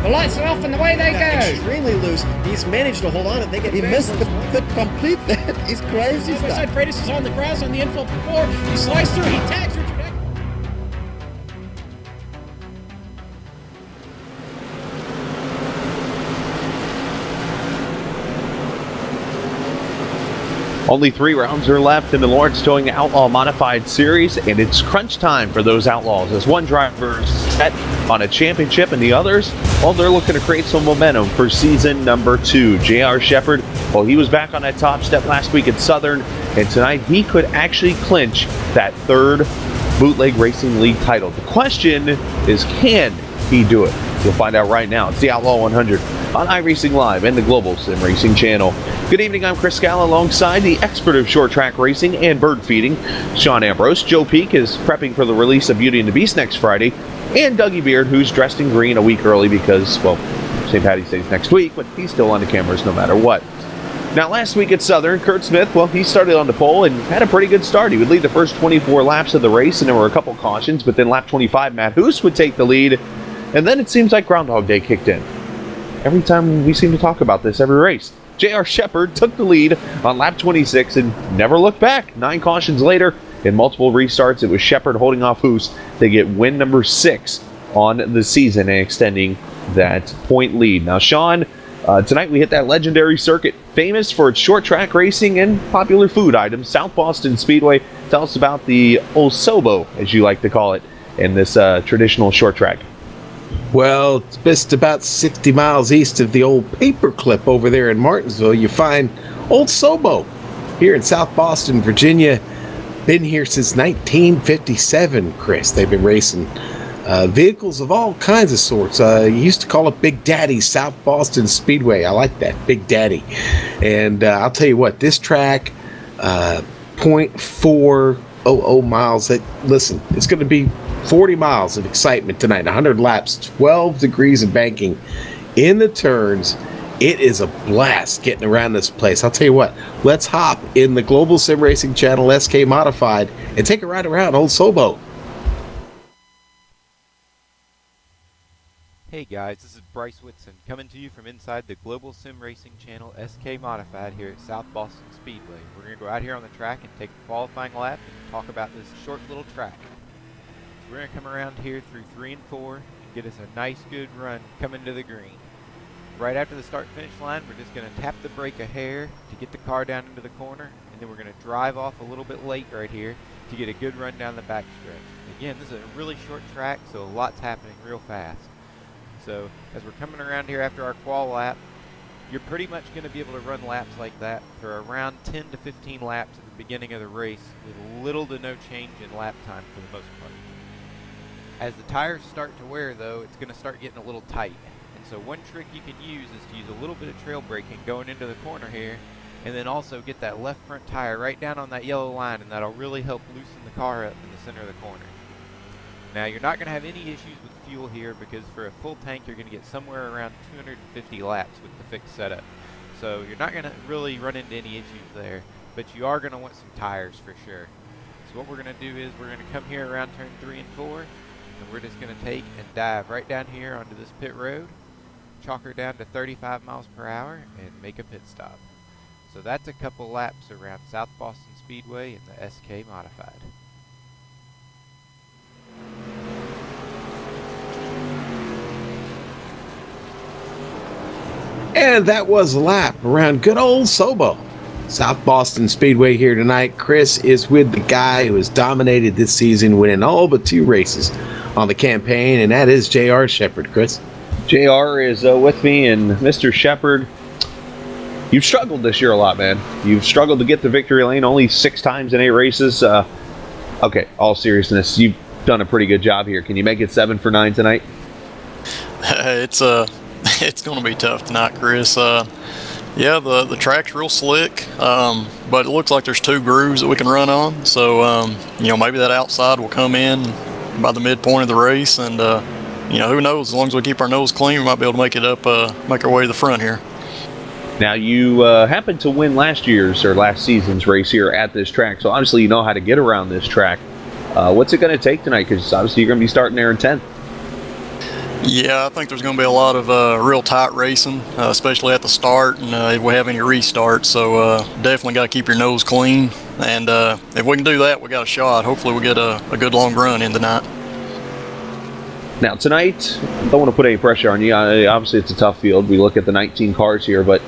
The lights are off and away they go. Extremely loose. He's managed to hold on and they get. He missed the complete. He's crazy. Side Freitas is on the grass on the infield floor. He slides through. He tags Richard. Only 3 rounds are left in the Lawrence Towing Outlaw Modified Series, and it's crunch time for those Outlaws as one driver is set on a championship and the others, well, they're looking to create some momentum for season number 2. J.R. Shepard, well, he was back on that top step last week at Southern, and tonight he could actually clinch that 3rd Bootleg Racing League title. The question is, can he do it? You'll find out right now. It's the Outlaw 100 on iRacing Live and the Global Sim Racing channel. Good evening, I'm Chris Scala alongside the expert of short track racing and bird feeding, Sean Ambrose. Joe Peak is prepping for the release of Beauty and the Beast next Friday, and Dougie Beard, who's dressed in green a week early because, well, St. Patty's Day's next week, but he's still on the cameras no matter what. Now, last week at Southern, Kurt Smith, well, he started on the pole and had a pretty good start. He would lead the first 24 laps of the race, and there were a couple cautions, but then lap 25, Matt Hoos would take the lead, and then it seems like Groundhog Day kicked in. Every time we seem to talk about this, every race. J.R. Shepard took the lead on lap 26 and never looked back. 9 cautions later, in multiple restarts, it was Shepard holding off Hoos to get win number 6 on the season and extending that point lead. Now, Sean, tonight we hit that legendary circuit, famous for its short track racing and popular food items, South Boston Speedway. Tell us about the Old Sobo, as you like to call it, in this traditional short track. Well, it's just about 60 miles east of the old paperclip over there in Martinsville. You find Old Sobo here in South Boston, Virginia. Been here since 1957, Chris. They've been racing vehicles of all kinds of sorts. You used to call it Big Daddy South Boston Speedway. I like that, Big Daddy. And I'll tell you what, this track, 0.400 miles. Listen, it's going to be 40 miles of excitement tonight, 100 laps, 12 degrees of banking in the turns. It is a blast getting around this place. I'll tell you what, let's hop in the Global Sim Racing Channel SK Modified and take a ride around Old Sobo. Hey guys, this is Bryce Whitson coming to you from inside the Global Sim Racing Channel SK Modified here at South Boston Speedway. We're going to go out here on the track and take a qualifying lap and talk about this short little track. We're going to come around here through 3 and 4 and get us a nice good run coming to the green. Right after the start finish line, we're just going to tap the brake a hair to get the car down into the corner, and then we're going to drive off a little bit late right here to get a good run down the back stretch. Again, this is a really short track, so a lot's happening real fast. So as we're coming around here after our qual lap, you're pretty much going to be able to run laps like that for around 10 to 15 laps at the beginning of the race with little to no change in lap time for the most part. As the tires start to wear, though, it's going to start getting a little tight. And so one trick you can use is to use a little bit of trail braking going into the corner here, and then also get that left front tire right down on that yellow line, and that'll really help loosen the car up in the center of the corner. Now, you're not going to have any issues with fuel here because for a full tank, you're going to get somewhere around 250 laps with the fixed setup. So you're not going to really run into any issues there, but you are going to want some tires for sure. So what we're going to do is we're going to come here around turn 3 and 4, and we're just going to take and dive right down here onto this pit road, chalk her down to 35 miles per hour, and make a pit stop. So that's a couple laps around South Boston Speedway in the SK Modified. And that was a lap around good old Sobo. South Boston Speedway here tonight. Chris is with the guy who has dominated this season, winning all but 2 races on the campaign, and that is J.R. Shepard. Chris? JR is with me, and Mr. Shepard, you've struggled this year a lot, man. You've struggled to get the victory lane only 6 times in 8 races. Okay, all seriousness, you've done a pretty good job here. Can you make it 7 for 9 tonight? It's going to be tough tonight, Chris. Yeah, the track's real slick, but it looks like there's 2 grooves that we can run on. So, maybe that outside will come in by the midpoint of the race, and who knows? As long as we keep our nose clean, we might be able to make it up, make our way to the front here. Now, you happened to win last season's race here at this track, so obviously you know how to get around this track. What's it going to take tonight? Because obviously you're going to be starting there in 10th. Yeah, I think there's going to be a lot of real tight racing, especially at the start, and if we have any restarts. So definitely got to keep your nose clean, and if we can do that, we got a shot. Hopefully we get a good long run in tonight. Now tonight, don't want to put any pressure on you. Obviously it's a tough field. We look at the 19 cars here, but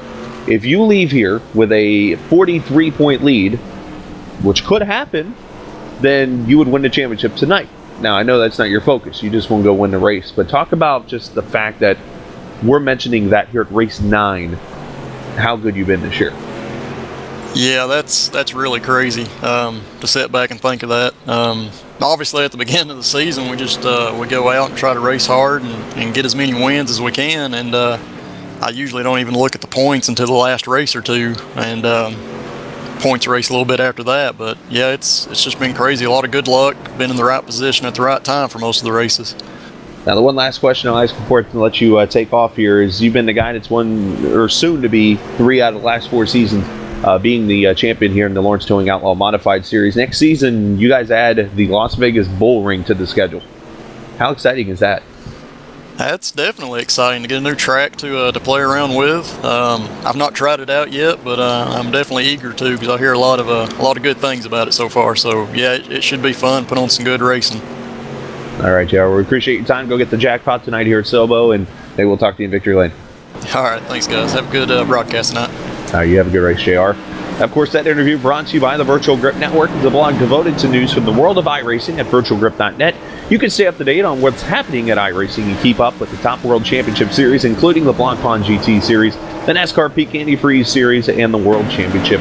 if you leave here with a 43-point lead, which could happen, then you would win the championship tonight. Now, I know that's not your focus. You just want to go win the race. But talk about just the fact that we're mentioning that here at race 9, how good you've been this year. Yeah, that's really crazy to sit back and think of that. Obviously, at the beginning of the season, we just we go out and try to race hard and get as many wins as we can. And I usually don't even look at the points until the last race or two, and points race a little bit after that. But yeah, it's just been crazy. A lot of good luck, been in the right position at the right time for most of the races. Now, the one last question I'll ask before I let you take off here is you've been the guy that's won, or soon to be, 3 out of the last 4 seasons. Being the champion here in the Lawrence Towing Outlaw Modified Series. Next season, you guys add the Las Vegas Bull Ring to the schedule. How exciting is that? That's definitely exciting to get a new track to play around with. I've not tried it out yet, but I'm definitely eager to because I hear a lot of good things about it so far. So yeah, it should be fun. Put on some good racing. All right, JR. We appreciate your time. Go get the jackpot tonight here at Sobo, and maybe we'll talk to you in Victory Lane. All right, thanks guys. Have a good broadcast tonight. You have a good race, JR. Of course, that interview brought to you by the Virtual Grip Network, the blog devoted to news from the world of iRacing at virtualgrip.net. You can stay up to date on what's happening at iRacing and keep up with the top World Championship Series, including the Block Pond GT Series, the NASCAR Peak Andy Freeze Series, and the World Championship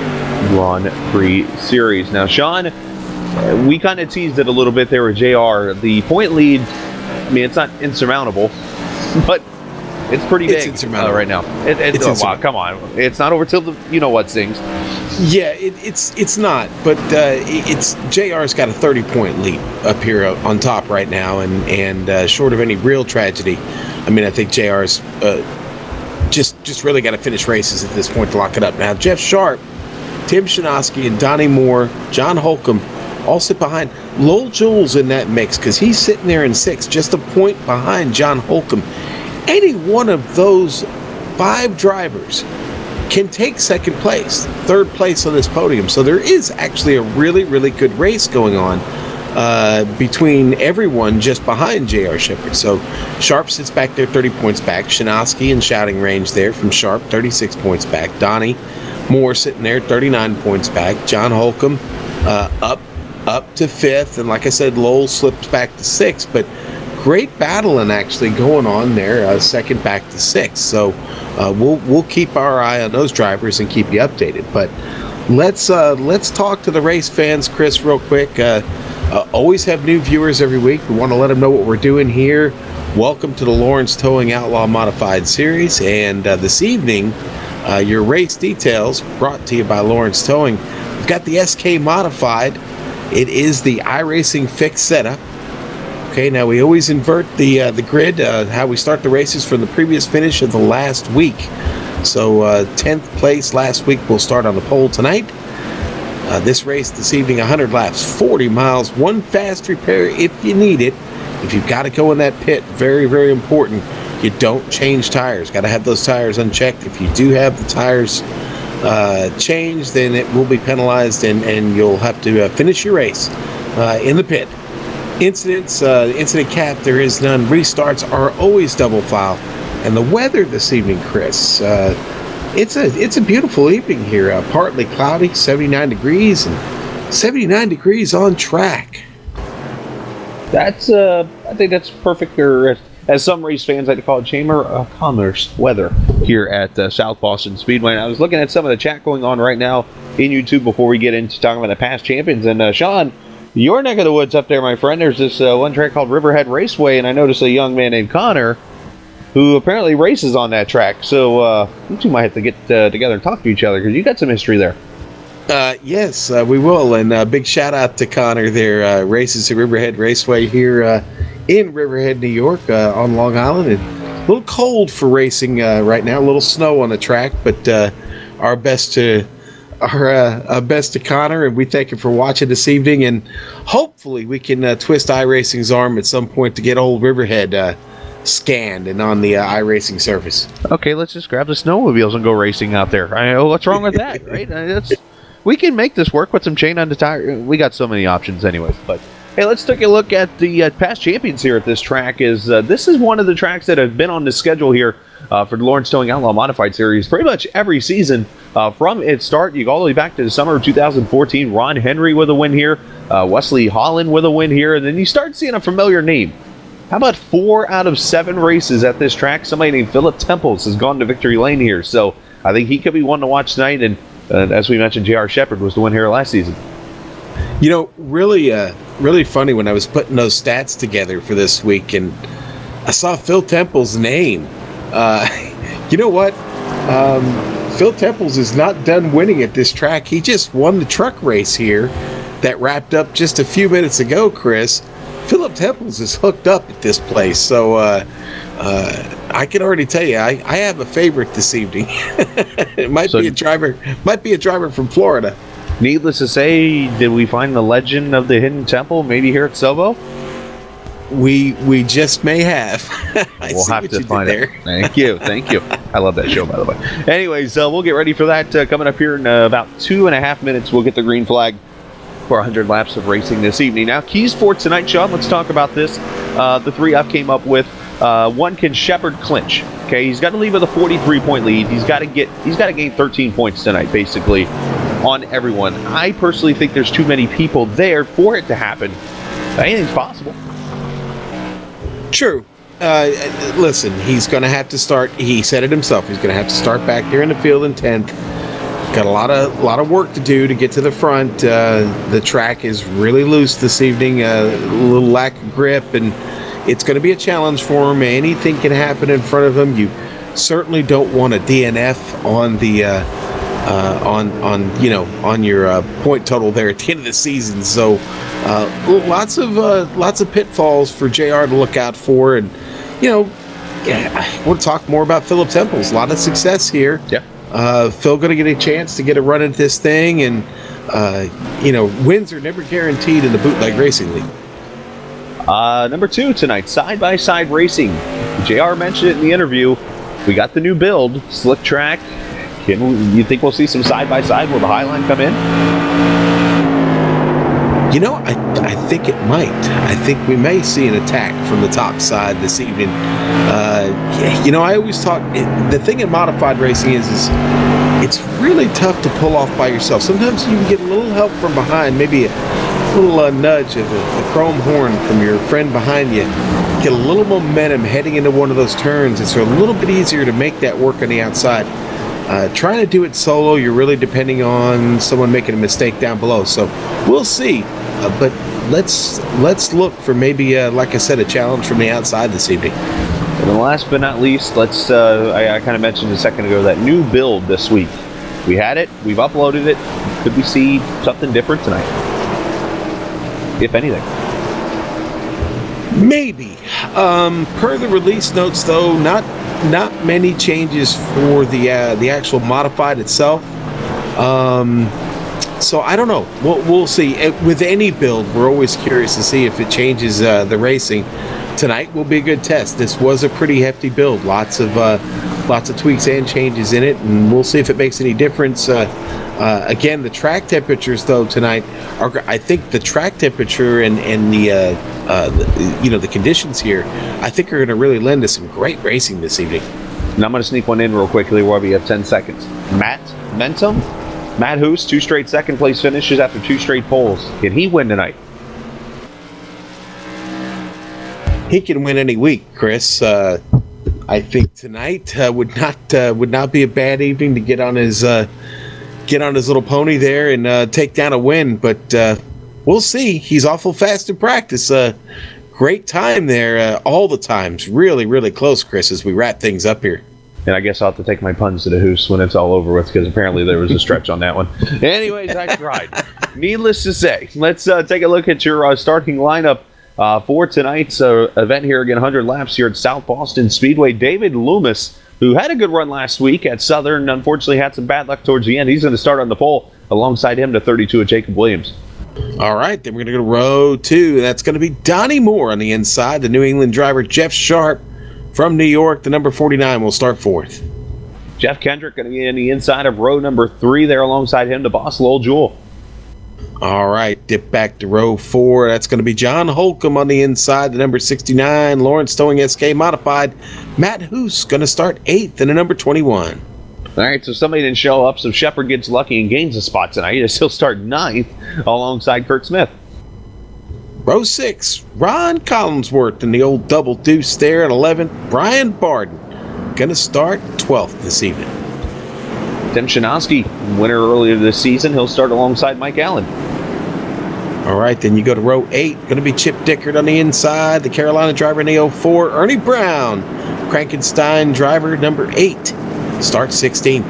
Grand Prix Series. Now, Sean, we kind of teased it a little bit there with JR. The point lead, I mean, it's not insurmountable, but it's pretty big right now. Wow, come on. It's not over till the you-know-what sings. Yeah, it's not, but it's JR's got a 30-point lead up here on top right now, and short of any real tragedy, I mean, I think JR's just really got to finish races at this point to lock it up. Now, Jeff Sharp, Tim Shinosky, and Donnie Moore, John Holcomb all sit behind. Lowell Jules in that mix because he's sitting there in 6th, just a point behind John Holcomb. Any one of those 5 drivers can take 2nd place, 3rd place on this podium. So there is actually a really, really good race going on between everyone just behind J.R. Shepherd. So Sharp sits back there 30 points back. Shinosky in shouting range there from Sharp, 36 points back. Donnie Moore sitting there 39 points back. John Holcomb up to 5th. And like I said, Lowell slips back to 6th. But great battling actually going on there, 2nd back to 6th. So we'll keep our eye on those drivers and keep you updated. But let's talk to the race fans, Chris, real quick. Always have new viewers every week. We want to let them know what we're doing here. Welcome to the Lawrence Towing Outlaw Modified Series. And this evening, your race details brought to you by Lawrence Towing. We've got the SK Modified. It is the iRacing fixed setup. Okay, now we always invert the grid, how we start the races from the previous finish of the last week. So 10th place last week will start on the pole tonight. This race this evening, 100 laps, 40 miles, 1 fast repair if you need it. If you've got to go in that pit, very, very important, you don't change tires. Got to have those tires unchecked. If you do have the tires changed, then it will be penalized and you'll have to finish your race in the pit. Incident cap, there is none. Restarts are always double file. And the weather this evening, Chris, it's a beautiful evening here. Partly cloudy, 79 degrees, and 79 degrees on track. That's I think that's perfect, or as some race fans like to call it, Chamber of Commerce weather here at South Boston Speedway. And I was looking at some of the chat going on right now in YouTube before we get into talking about the past champions. And Sean, your neck of the woods up there, my friend, there's this one track called Riverhead Raceway, and I noticed a young man named Connor who apparently races on that track. So you two might have to get together and talk to each other because you got some history there. Yes, we will. And big shout out to Connor there. Races at Riverhead Raceway here in Riverhead, New York on Long Island. And a little cold for racing right now. A little snow on the track, but our best to Connor, and we thank him for watching this evening. And hopefully we can twist iRacing's arm at some point to get old Riverhead scanned and on the iRacing service. Okay, let's just grab the snowmobiles and go racing out there. I know what's wrong with that, right? We can make this work with some chain on the tire. We got so many options anyways. But hey, let's take a look at the past champions here at this track. This is one of the tracks that have been on the schedule here for the Lawrence Towing Outlaw Modified Series pretty much every season from its start. You go all the way back to the summer of 2014. Ron Henry with a win here. Wesley Holland with a win here. And then you start seeing a familiar name. How about 4 out of 7 races at this track? Somebody named Philip Temples has gone to victory lane here. So I think he could be one to watch tonight. And as we mentioned, J.R. Shepard was the one here last season. You know, really funny when I was putting those stats together for this week, and I saw Phil Temple's name. You know what? Phil Temples is not done winning at this track. He just won the truck race here that wrapped up just a few minutes ago, Chris. Philip Temples is hooked up at this place, so I can already tell you I have a favorite this evening. It might be a driver from Florida. Needless to say, did we find the legend of the Hidden Temple maybe here at Sobo? We just may have. We'll have to find it. Thank you. I love that show, by the way. Anyways, we'll get ready for that coming up here in about 2.5 minutes. We'll get the green flag for 100 laps of racing this evening. Now, keys for tonight, Sean. Let's talk about this. The three I've came up with. One, can Shepard clinch? Okay, he's got to leave with a 43-point lead. He's got to gain 13 points tonight, basically, on everyone. I personally think there's too many people there for it to happen. Anything's possible. True. Listen, he's going to have to start. He said it himself. He's going to have to start back there in the field in 10th. Got a lot of work to do to get to the front. The track is really loose this evening. A little lack of grip, and it's going to be a challenge for him. Anything can happen in front of him. You certainly don't want a DNF on the on your point total there at the end of the season. So lots of pitfalls for JR to look out for, and I want to talk more about Philip Temples. A lot of success here. Yeah. Phil going to get a chance to get a run at this thing, and wins are never guaranteed in the Bootleg Racing League. Number 2 tonight, side-by-side racing. JR mentioned it in the interview. We got the new build, slick track. You think we'll see some side-by-side? Will the Highline come in? I think it might. I think we may see an attack from the top side this evening. I always talk. The thing in modified racing is it's really tough to pull off by yourself. Sometimes you can get a little help from behind, maybe a little nudge of the chrome horn from your friend behind you. Get a little momentum heading into one of those turns. It's a little bit easier to make that work on the outside. Trying to do it solo, you're really depending on someone making a mistake down below. So we'll see. But let's look for maybe, like I said, a challenge from the outside this evening. And last but not least, I kind of mentioned a second ago that new build this week. We had it. We've uploaded it. Could we see something different tonight? If anything. Maybe. Per the release notes, though, not many changes for the actual modified itself. So I don't know. We'll see. With any build, we're always curious to see if it changes the racing. Tonight will be a good test. This was a pretty hefty build. Lots of tweaks and changes in it, and we'll see if it makes any difference. Again, the track temperatures though tonight are. I think the track temperature and the conditions here, I think are going to really lend to some great racing this evening. And I'm going to sneak one in real quickly while we have 10 seconds. Matt Hoos, 2 straight second place finishes after 2 straight poles. Can he win tonight? He can win any week, Chris. I think tonight would not be a bad evening to get on his little pony there and take down a win. But we'll see. He's awful fast in practice. Great time there all the times. Really, really close, Chris, as we wrap things up here. And I guess I'll have to take my puns to the Hoos when it's all over with, because apparently there was a stretch on that one. Anyways, I tried. Needless to say, let's take a look at your starting lineup for tonight's event here. Again, 100 laps here at South Boston Speedway. David Loomis, who had a good run last week at Southern, unfortunately had some bad luck towards the end. He's going to start on the pole. Alongside him, to 32 of Jacob Williams. All right, then we're going to go to row 2. That's going to be Donnie Moore on the inside. The New England driver, Jeff Sharp from New York, the number 49, will start 4th. Jeff Kendrick going to be in the inside of row number 3 there alongside him, the boss, Lowell Jewell. All right, dip back to row 4. That's going to be John Holcomb on the inside, the number 69, Lawrence Towing SK Modified. Matt Hoos going to start 8th in the number 21. All right, so somebody didn't show up, so Shepard gets lucky and gains a spot tonight. He'll still start 9th alongside Kurt Smith. Row 6, Ron Collinsworth in the old double deuce there at 11th. Brian Barden going to start 12th this evening. Tim Szymanski, winner earlier this season. He'll start alongside Mike Allen. All right, then you go to row 8. Going to be Chip Dickert on the inside. The Carolina driver in the 04, Ernie Brown. Krankenstein driver number 8, starts 16th.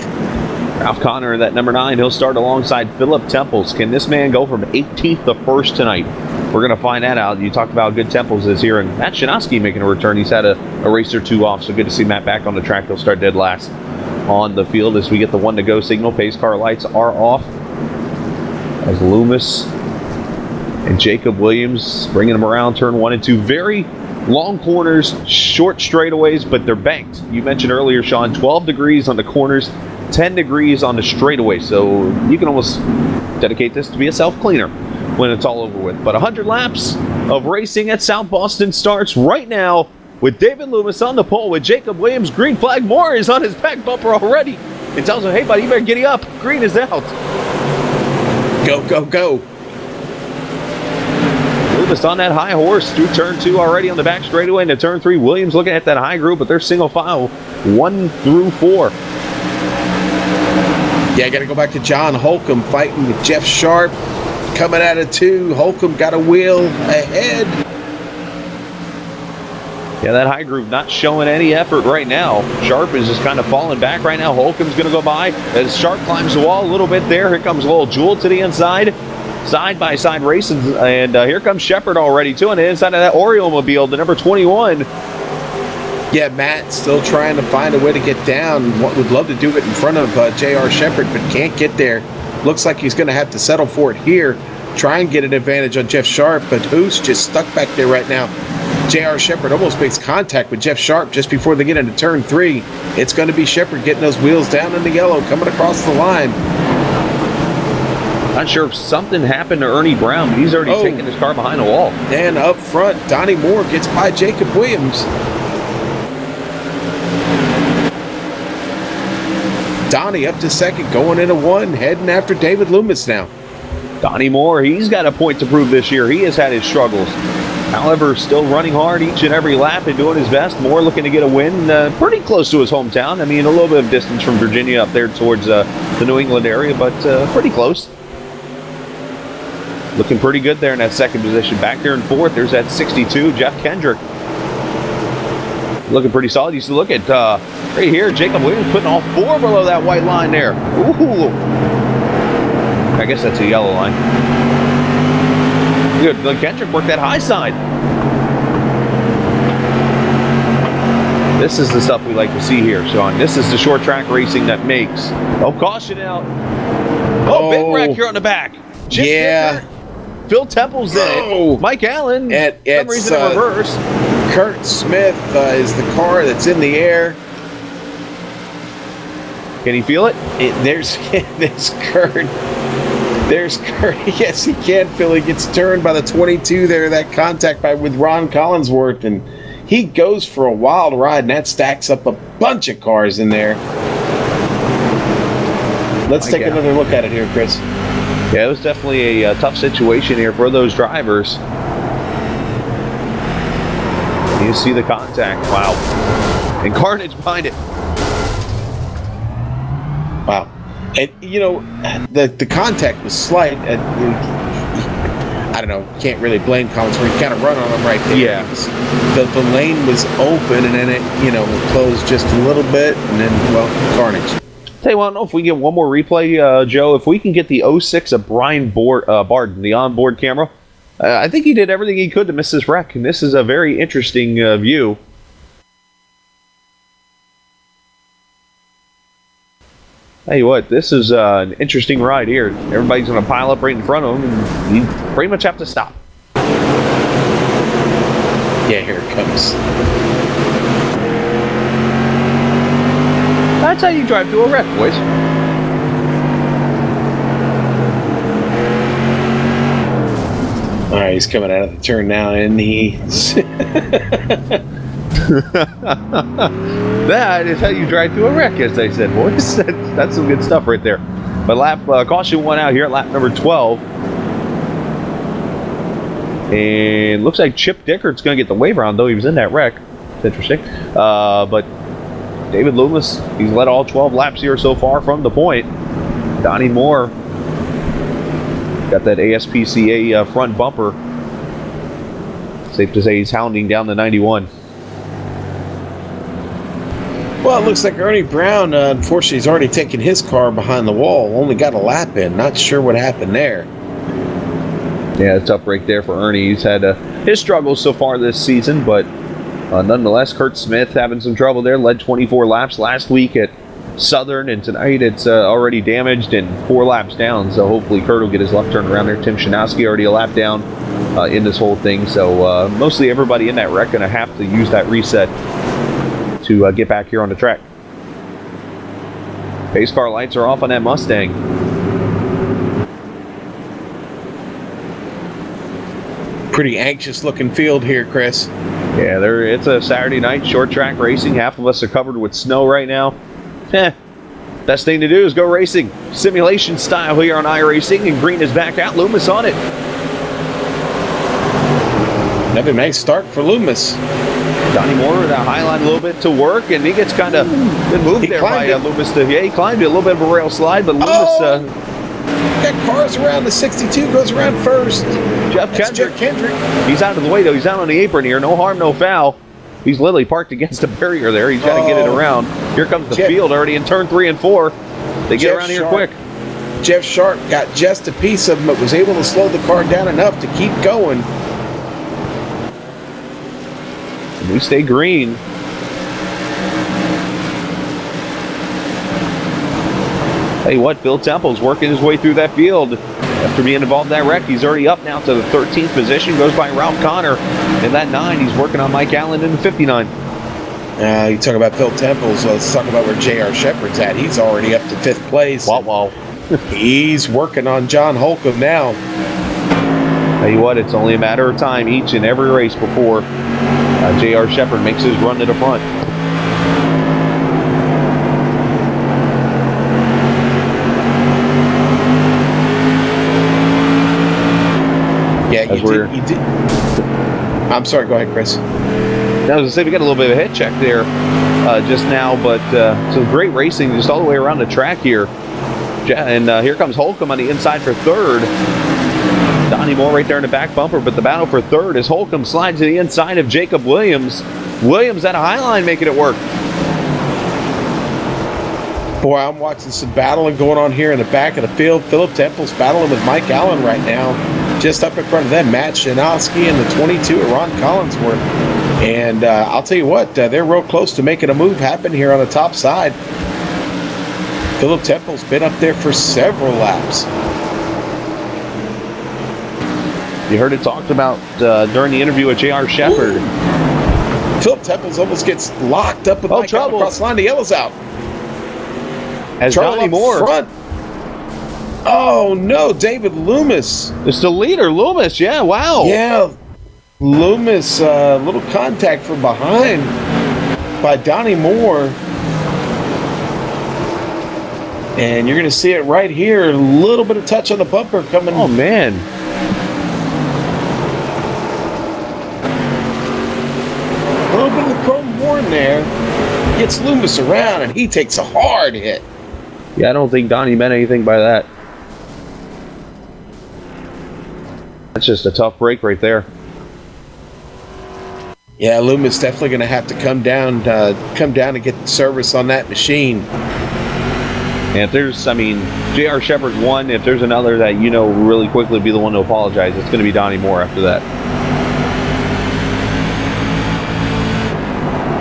Ralph Connor, that number 9, he'll start alongside Philip Temples. Can this man go from 18th to 1st tonight? We're going to find that out. You talked about how good Temples is here. And Matt Szymanski making a return. He's had a race or two off, so good to see Matt back on the track. He'll start dead last on the field as we get the 1 to go signal. Pace car lights are off as Loomis and Jacob Williams bringing them around turn 1 and 2. Very long corners, short straightaways, but they're banked. You mentioned earlier, Sean, 12 degrees on the corners, 10 degrees on the straightaway. So you can almost dedicate this to be a self-cleaner when it's all over with. But 100 laps of racing at South Boston starts right now with David Loomis on the pole with Jacob Williams. Green flag. Moore is on his back bumper already. It tells him, hey, buddy, you better giddy up. Green is out. Go, go, go. Loomis on that high horse through turn 2 already on the back straightaway into turn 3. Williams looking at that high group, but they're single file 1 through 4. Yeah, I got to go back to John Holcomb fighting with Jeff Sharp. Coming out of 2, Holcomb got a wheel ahead. Yeah, that high group not showing any effort right now. Sharp is just kind of falling back right now. Holcomb's going to go by as Sharp climbs the wall a little bit there. Here comes Lowell Jewell to the inside. Side-by-side racing, and here comes Shepard already, too, on the inside of that Oriole-mobile, the number 21. Yeah, Matt still trying to find a way to get down. Would love to do it in front of J.R. Shepard, but can't get there. Looks like he's going to have to settle for it here. Try and get an advantage on Jeff Sharp, but who's just stuck back there right now? J.R. Shepard almost makes contact with Jeff Sharp just before they get into turn 3. It's going to be Shepard getting those wheels down in the yellow, coming across the line. Not sure if something happened to Ernie Brown, but he's already taken his car behind the wall. And up front, Donnie Moore gets by Jacob Williams. Donnie up to 2nd, going into 1, heading after David Loomis now. Donnie Moore, he's got a point to prove this year. He has had his struggles. However, still running hard each and every lap and doing his best. Moore looking to get a win pretty close to his hometown. I mean, a little bit of distance from Virginia up there towards the New England area, but pretty close. Looking pretty good there in that 2nd position. Back there in 4th, there's that 62, Jeff Kendrick. Looking pretty solid. You see, look at right here, Jacob Williams putting all 4 below that white line there. Ooh. I guess that's a yellow line. Good. Look, Kendrick worked that high side. This is the stuff we like to see here, Sean. This is the short track racing that makes. Oh, caution out. Oh, big wreck here on the back. Chip Dickert. Phil Temple's in it. Mike Allen, for some reason in reverse. Kurt Smith is the car that's in the air. Can he feel it? There's Kurt. There's Kurt. Yes, he can feel it. He gets turned by the 22 there, that contact with Ron Collinsworth, and he goes for a wild ride, and that stacks up a bunch of cars in there. Let's take another look at it here, Chris. Yeah, it was definitely a tough situation here for those drivers. You see the contact. Wow. And carnage behind it. Wow. And, you know, the contact was slight. I don't know. Can't really blame Collinsworth. He kind of run on him right there. Yeah. The lane was open, and then it closed just a little bit, and then, well, carnage. Tell you what, I don't know if we get one more replay, Joe. If we can get the 06 of Brian Barden, the onboard camera, I think he did everything he could to miss this wreck, and this is a very interesting view. Tell you what, this is an interesting ride here. Everybody's going to pile up right in front of him, and you pretty much have to stop. Yeah, here it comes. That's how you drive through a wreck, boys. All right, he's coming out of the turn now, and he's... That is how you drive through a wreck, as they said, boys. That's some good stuff right there. But caution went out here at lap number 12. And looks like Chip Dickert's going to get the waiver on, though he was in that wreck. It's interesting. But David Loomis, he's led all 12 laps here so far from the point. Donnie Moore got that ASPCA front bumper. Safe to say he's hounding down the 91. Well, it looks like Ernie Brown, unfortunately, has already taken his car behind the wall. Only got a lap in. Not sure what happened there. Yeah, a tough break there for Ernie. He's had his struggles so far this season, but nonetheless, Kurt Smith having some trouble there. Led 24 laps last week at Southern, and tonight it's already damaged and 4 laps down. So hopefully Kurt will get his left turn around there. Tim Shanowski already a lap down in this whole thing. So mostly everybody in that wreck going to have to use that reset to get back here on the track. Pace car lights are off on that Mustang. Pretty anxious looking field here, Chris. Yeah, it's a Saturday night short track racing. Half of us are covered with snow right now. Best thing to do is go racing. Simulation style here on iRacing, and Green is back out. Loomis on it. Another nice start for Loomis. Donnie Moore with a high line a little bit to work, and he gets kind of been moved there by Loomis. He climbed it, a little bit of a rail slide, but Loomis... got cars around the 62, goes around first. Jeff Kendrick. He's out of the way, though. He's out on the apron here. No harm, no foul. He's literally parked against a barrier there. He's got to get it around. Here comes the field already in turn 3 and 4. They get around here quick. Jeff Sharp got just a piece of him, but was able to slow the car down enough to keep going. And we stay green. Hey, what? Phil Temple's working his way through that field. After being involved in that wreck, he's already up now to the 13th position. Goes by Ralph Connor in that 9. He's working on Mike Allen in the 59. You talk about Phil Temples. Let's talk about where J.R. Shepard's at. He's already up to 5th place. Wow. He's working on John Holcomb now. Tell you what, it's only a matter of time each and every race before J.R. Shepard makes his run to the front. Yeah, you did. I'm sorry, go ahead, Chris. I was going to say, we got a little bit of a head check there just now, but some great racing just all the way around the track here. And here comes Holcomb on the inside for 3rd. Donnie Moore right there in the back bumper, but the battle for 3rd as Holcomb slides to the inside of Jacob Williams. Williams at a high line making it work. Boy, I'm watching some battling going on here in the back of the field. Philip Temple's battling with Mike Allen right now. Just up in front of them, Matt Shanowski and the 22 at Ron Collinsworth. And I'll tell you what, they're real close to making a move happen here on the top side. Philip Temple's been up there for several laps. You heard it talked about during the interview with J.R. Shepard. Philip Temple's almost gets locked up with Mike Allen across the line. The yellow's out. As Donnie Moore. Front. Oh, no, David Loomis. It's the leader, Loomis. Yeah, wow. Yeah, Loomis, little contact from behind by Donnie Moore. And you're going to see it right here. A little bit of touch on the bumper coming. Oh, man. A little bit of the chrome horn there. Gets Loomis around, and he takes a hard hit. Yeah, I don't think Donnie meant anything by that. That's just a tough break right there. Yeah, Loomis definitely going to have to come down to get service on that machine. And if there's, J.R. Shepard's one. If there's another that really quickly be the one to apologize, it's going to be Donnie Moore after that.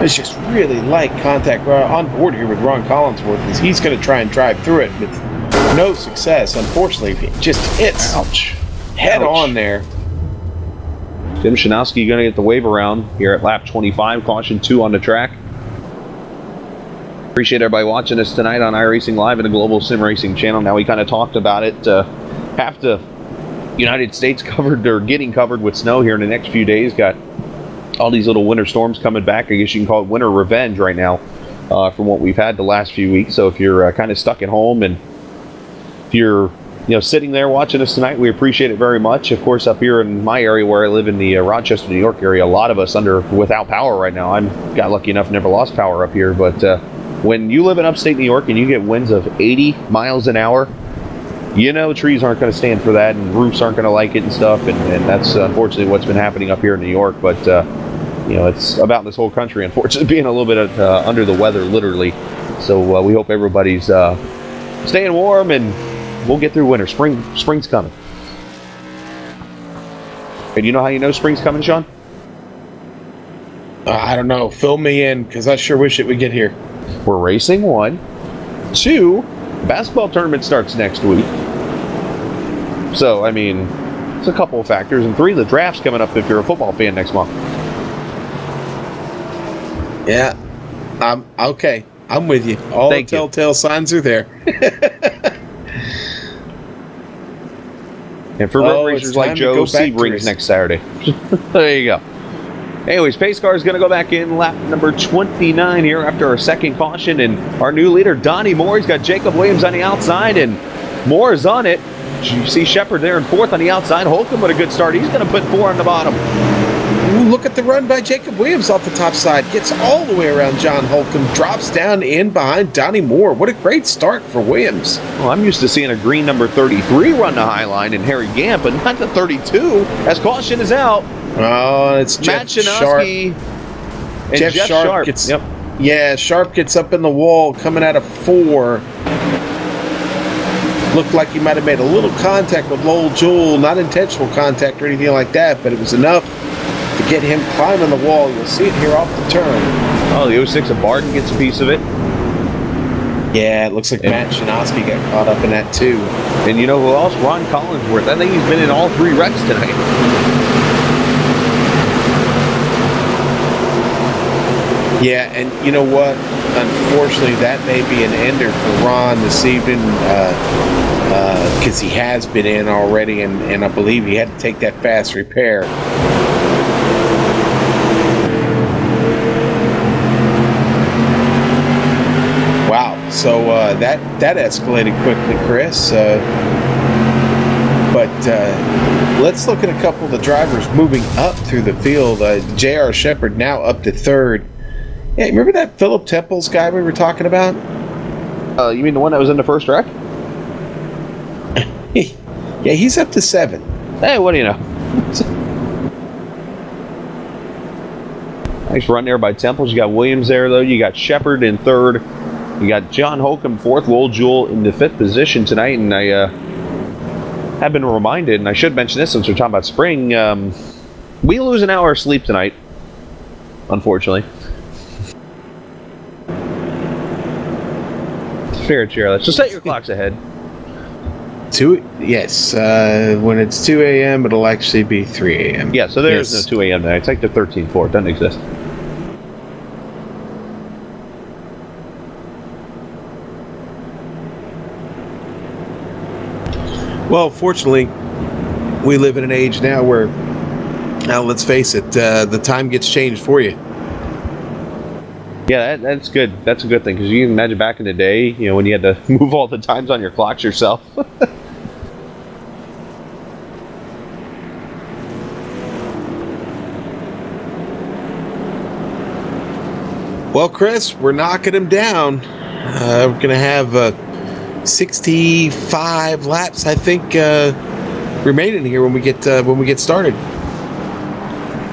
It's just really light contact on board here with Ron Collinsworth, as he's going to try and drive through it with no success. Unfortunately, it just hits head on there. Tim Shanowski going to get the wave around here at lap 25. Caution 2 on the track. Appreciate everybody watching us tonight on iRacing Live and the Global Sim Racing channel. Now, we kind of talked about it. Half the United States covered or getting covered with snow here in the next few days. Got all these little winter storms coming back. I guess you can call it winter revenge right now from what we've had the last few weeks. So if you're kind of stuck at home and if you're sitting there watching us tonight, we appreciate it very much. Of course, up here in my area where I live in the Rochester, New York area, a lot of us without power right now. I got lucky enough, never lost power up here, but when you live in upstate New York and you get winds of 80 miles an hour, you know trees aren't going to stand for that, and roofs aren't going to like it and stuff, and that's unfortunately what's been happening up here in New York. But you know, it's about this whole country, unfortunately, being a little bit under the weather, literally. So we hope everybody's staying warm, and we'll get through winter. Spring's coming. And you know how you know spring's coming, Sean? I don't know. Fill me in, because I sure wish it would get here. We're racing 1. 2, basketball tournament starts next week. So, I mean, it's a couple of factors. And 3, the draft's coming up if you're a football fan next month. Yeah. Okay. I'm with you. All the telltale signs are there. And for road racers like Joe, Sebring's next Saturday. There you go. Anyways, pace car is going to go back in lap number 29 here after our second caution. And our new leader, Donnie Moore, he's got Jacob Williams on the outside, and Moore is on it. You see Shepard there in 4th on the outside. Holcomb with a good start. He's going to put 4 on the bottom. Ooh, look at the run by Jacob Williams off the top side. Gets all the way around John Holcomb. Drops down in behind Donnie Moore. What a great start for Williams. Well, I'm used to seeing a green number 33 run the high line in Harry Gamp, but not the 32 as caution is out. Oh, it's Jeff Sharp. And Jeff Sharp gets, yeah, Sharp gets up in the wall coming out of 4. Looked like he might have made a little contact with Lowell Jewell, not intentional contact or anything like that, but it was enough to get him climbing the wall. You'll see it here off the turn. Oh, the 06 of Barton gets a piece of it. Yeah, it looks like Matt Shinosky got caught up in that too. And you know who else? Ron Collinsworth. I think he's been in all 3 wrecks tonight. Yeah, and you know what? Unfortunately, that may be an ender for Ron this evening because he has been in already, and I believe he had to take that fast repair. Wow, so that escalated quickly, Chris. But let's look at a couple of the drivers moving up through the field. J.R. Shepard now up to 3rd. Yeah, remember that Philip Temples guy we were talking about? You mean the one that was in the first wreck? Yeah, he's up to 7. Hey, what do you know? Nice run there by Temples. You got Williams there, though. You got Shepard in 3rd. You got John Holcomb 4th. Lowell Jewell in the 5th position tonight. And I have been reminded, and I should mention this since we're talking about spring, we lose an hour of sleep tonight, unfortunately. Fair, Chairless. So set your clocks ahead. Yes. When it's 2 a.m., it'll actually be 3 a.m. Yeah, so there's no 2 a.m. tonight. It's like the 13-4. It doesn't exist. Well, fortunately, we live in an age now where, now let's face it, the time gets changed for you. Yeah, that's good. That's a good thing, because you can imagine back in the day, you know, when you had to move all the times on your clocks yourself. Well, Chris, we're knocking him down. We're going to have 65 laps, I think, remaining here when we get started.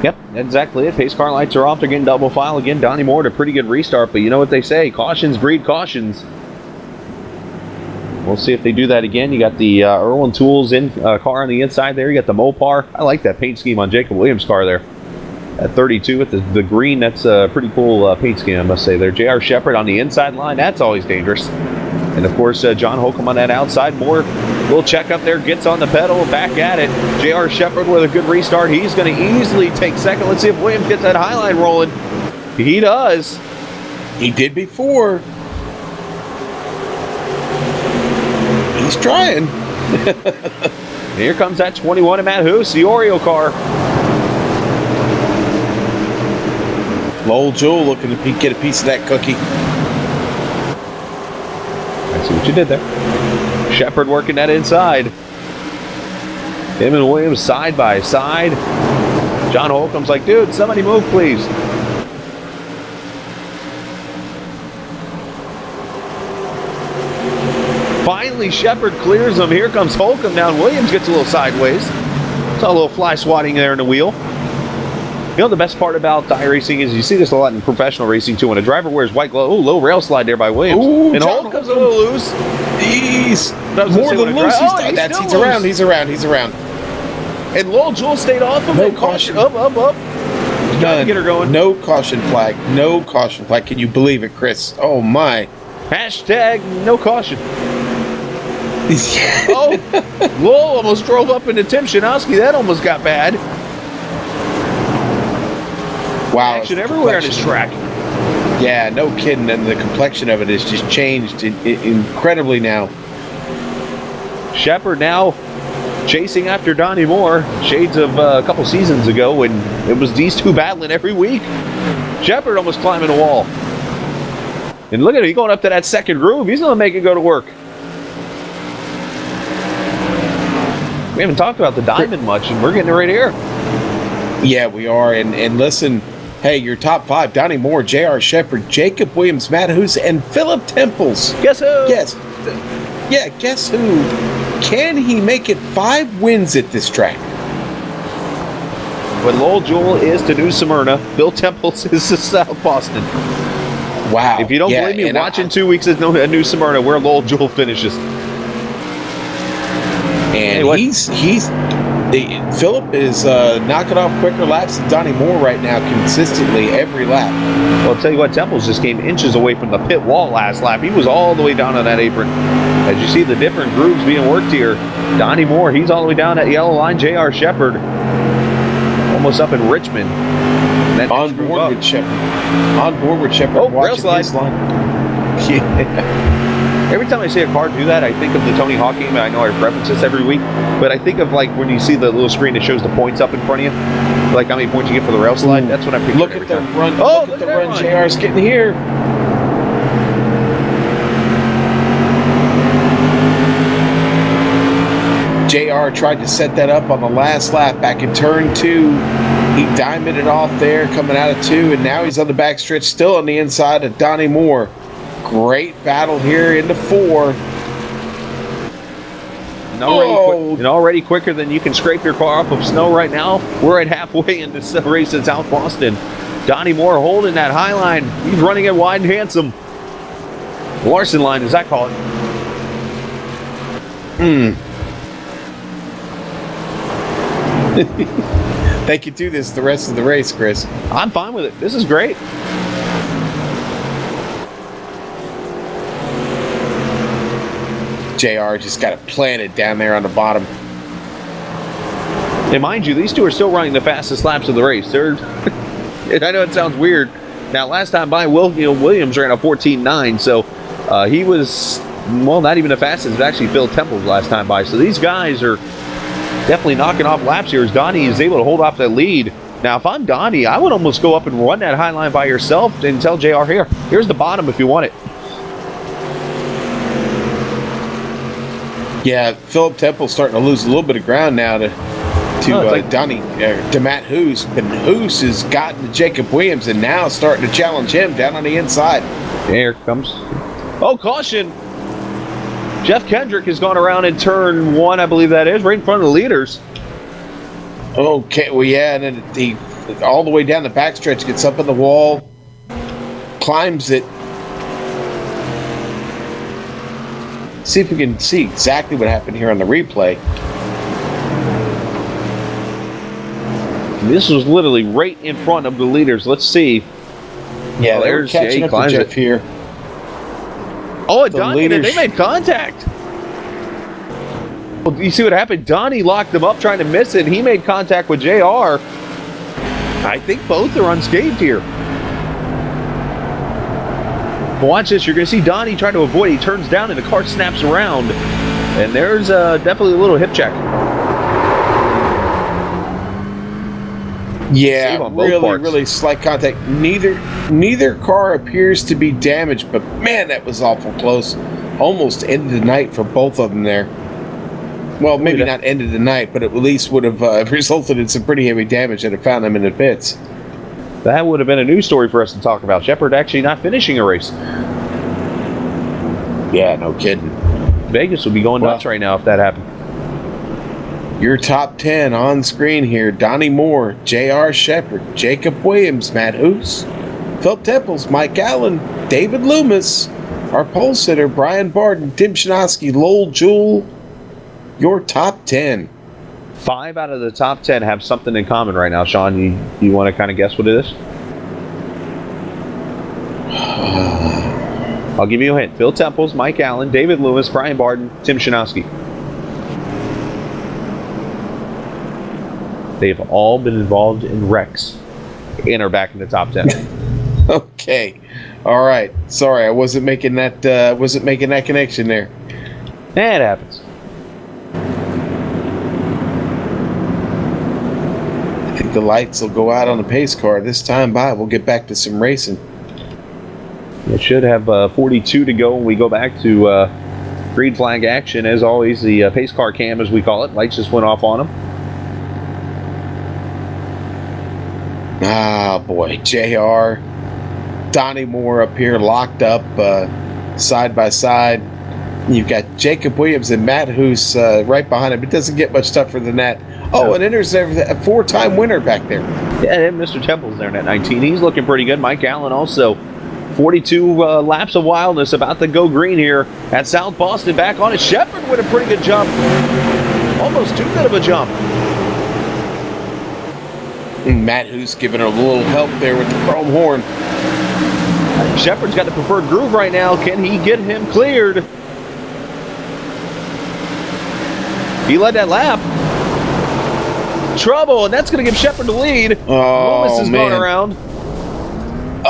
Yep, exactly it. Pace car lights are off. They're getting double file again. Donnie Moore to a pretty good restart, but you know what they say, cautions breed cautions. We'll see if they do that again. You got the Irwin Tools car on the inside there. You got the Mopar. I like that paint scheme on Jacob Williams' car there. At 32 with the green, that's a pretty cool paint scheme, I must say there. J.R. Shepard on the inside line, that's always dangerous. And of course, John Holcomb on that outside. Moore will check up there, gets on the pedal, back at it. J.R. Shepard with a good restart. He's going to easily take 2nd. Let's see if Williams gets that high line rolling. He does. He did before. He's trying. Here comes that 21 of Matt Hoos, the Oreo car. Lowell Jewell looking to get a piece of that cookie. I see what you did there. Shepard working that inside. Him and Williams side by side. John Holcomb's like, dude, somebody move, please. Finally, Shepard clears him. Here comes Holcomb down. Williams gets a little sideways. Saw a little fly swatting there in the wheel. You know, the best part about iRacing is you see this a lot in professional racing too. When a driver wears white glove, low rail slide there by Williams. Ooh, and Holcomb's a little loose. He's That was more gonna than say, loose. when a He's still around. loose. He's around. And Lowell Jewell stayed off him. No and caution. Up. Trying to get her going. No caution flag. No caution flag. Can you believe it, Chris? Oh my. Hashtag no caution. Oh, Lowell almost drove up into Tim Shanowski. That almost got bad. Wow. Action everywhere on this track. Yeah, no kidding. And the complexion of it has just changed incredibly now. Shepard now chasing after Donnie Moore. Shades of a couple seasons ago when it was these two battling every week. Shepard almost climbing a wall. And look at him, he's going up to that second groove. He's going to make it go to work. We haven't talked about the diamond much, and we're getting it right here. Yeah, we are. And listen, hey, your top five: Donnie Moore, J.R. Shepard, Jacob Williams, Matt Hoos, and Philip Temples. Guess who? Yes. Yeah, guess who? Can he make it 5 wins at this track? But Lowell Jewell is to New Smyrna. Bill Temples is to South Boston. Wow. If you don't believe me, watch in 2 weeks at New Smyrna where Lowell Jewell finishes. And Philip is knocking off quicker laps than Donnie Moore right now consistently every lap. Well, I'll tell you what, Temples just came inches away from the pit wall last lap. He was all the way down on that apron. As you see the different grooves being worked here, Donnie Moore, he's all the way down that yellow line. J.R. Shepard, almost up in Richmond. On board with Shepard. Oh, rail watching slide. his line. Yeah. Every time I see a car do that, I think of the Tony Hawk game. I know I reference this every week, but I think of like when you see the little screen that shows the points up in front of you, like how many points you get for the rail slide. That's what I picture. Look at the run. Oh, look at the run JR's getting here. JR tried to set that up on the last lap back in turn 2. He diamonded it off there coming out of 2, and now he's on the back stretch still on the inside of Donnie Moore. Great battle here into 4. And already quicker than you can scrape your car off of snow right now. We're at halfway into the race in South Boston. Donnie Moore holding that high line. He's running it wide and handsome. Larson line, as I call it. They could do this the rest of the race, Chris. I'm fine with it. This is great. JR just got it planted down there on the bottom. And mind you, these two are still running the fastest laps of the race. They're, and I know it sounds weird. Now, last time by, Williams ran a 14.9, so he was, well, not even the fastest. It was actually Phil Temples last time by. So these guys are definitely knocking off laps here as Donnie is able to hold off that lead. Now, if I'm Donnie, I would almost go up and run that high line by yourself and tell JR, here's the bottom if you want it. Yeah, Philip Temple's starting to lose a little bit of ground now to Donnie, to Matt Hoos. But Hoos has gotten to Jacob Williams and now starting to challenge him down on the inside. Here it comes. Oh, caution. Jeff Kendrick has gone around in turn 1, I believe that is, right in front of the leaders. Okay, well, yeah, and then he all the way down the backstretch, gets up on the wall, climbs it. See if we can see exactly what happened here on the replay. This was literally right in front of the leaders. Let's see. Yeah, they're catching up to Jeff here. Oh, and Donnie, they made contact. Well, you see what happened? Donnie locked him up trying to miss it, and he made contact with JR. I think both are unscathed here. But watch this. You're going to see Donnie try to avoid it. He turns down, and the car snaps around. And there's definitely a little hip check. Yeah, really slight contact. Neither car appears to be damaged, but man, that was awful close. Almost ended the night for both of them there. Well, maybe not ended the night, but at least would have resulted in some pretty heavy damage that have found them in the pits. That would have been a news story for us to talk about. Shepard actually not finishing a race. Yeah, no kidding. Vegas would be going nuts right now if that happened. Your top 10 on screen here. Donnie Moore, J.R. Shepard, Jacob Williams, Matt Hoos, Phil Temples, Mike Allen, David Loomis, our pole sitter, Brian Barden, Tim Shinosky, Lowell Jewell. Your top 10. 5 out of the top 10 have something in common right now. Sean, you want to kind of guess what it is? I'll give you a hint. Phil Temples, Mike Allen, David Loomis, Brian Barden, Tim Shinosky. They've all been involved in wrecks and are back in the top 10. Okay. All right. Sorry, I wasn't making that connection there. It happens. I think the lights will go out on the pace car this time by. We'll get back to some racing. It should have 42 to go when we go back to green flag action. As always, the pace car cam, as we call it, lights just went off on them. Ah, boy. JR, Donnie Moore up here locked up side by side. You've got Jacob Williams and Matt Hoos right behind him. It doesn't get much tougher than that. Oh, and then there's a 4-time winner back there. Yeah, and Mr. Temple's there in that 19. He's looking pretty good. Mike Allen also. 42 laps of wildness about to go green here at South Boston. Back on it. Shepard with a pretty good jump. Almost too good of a jump. Matt Hoos giving a little help there with the chrome horn. Shepard's got the preferred groove right now. Can he get him cleared? He led that lap. Trouble, and that's going to give Shepard the lead. Oh, Loomis is going around.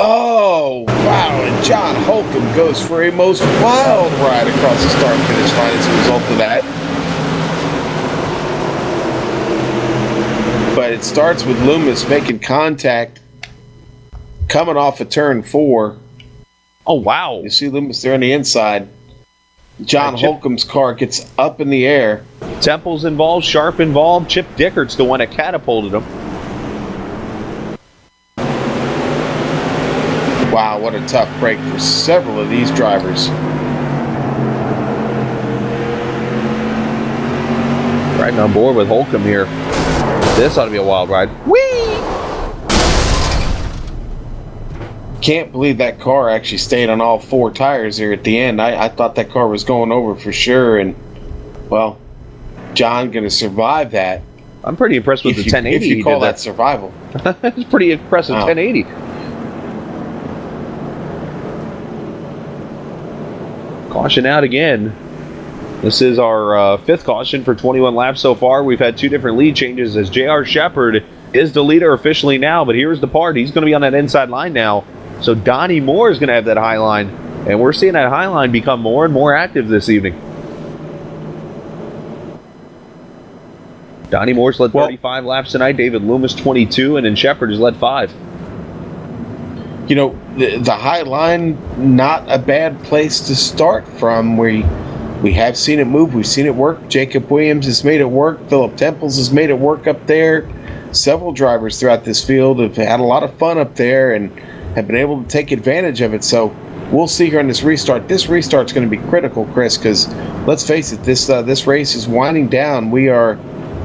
Oh, wow. And John Holcomb goes for a most wild ride across the start and finish line as a result of that. But it starts with Loomis making contact coming off of turn 4. Oh, wow. You see Loomis there on the inside. John Holcomb's car gets up in the air. Temple's involved, Sharp involved. Chip Dickert's the one that catapulted him. Wow, what a tough break for several of these drivers. Riding on board with Holcomb here. This ought to be a wild ride. Whee! Can't believe that car actually stayed on all 4 tires here at the end. I thought that car was going over for sure, and, well, John going to survive that. I'm pretty impressed with the 1080. If you call that survival. It's pretty impressive, 1080. Caution out again. This is our 5th caution for 21 laps so far. We've had 2 different lead changes as J.R. Shepard is the leader officially now, but here's the part. He's going to be on that inside line now. So Donnie Moore is going to have that high line, and we're seeing that high line become more and more active this evening. Donnie Moore's led 35 laps tonight, David Loomis 22, and then Shepard has led 5. You know, the high line, not a bad place to start from. We have seen it move. We've seen it work. Jacob Williams has made it work. Philip Temples has made it work up there. Several drivers throughout this field have had a lot of fun up there and have been able to take advantage of it. So we'll see here on this restart. This restart's going to be critical, Chris, because let's face it, this race is winding down. We are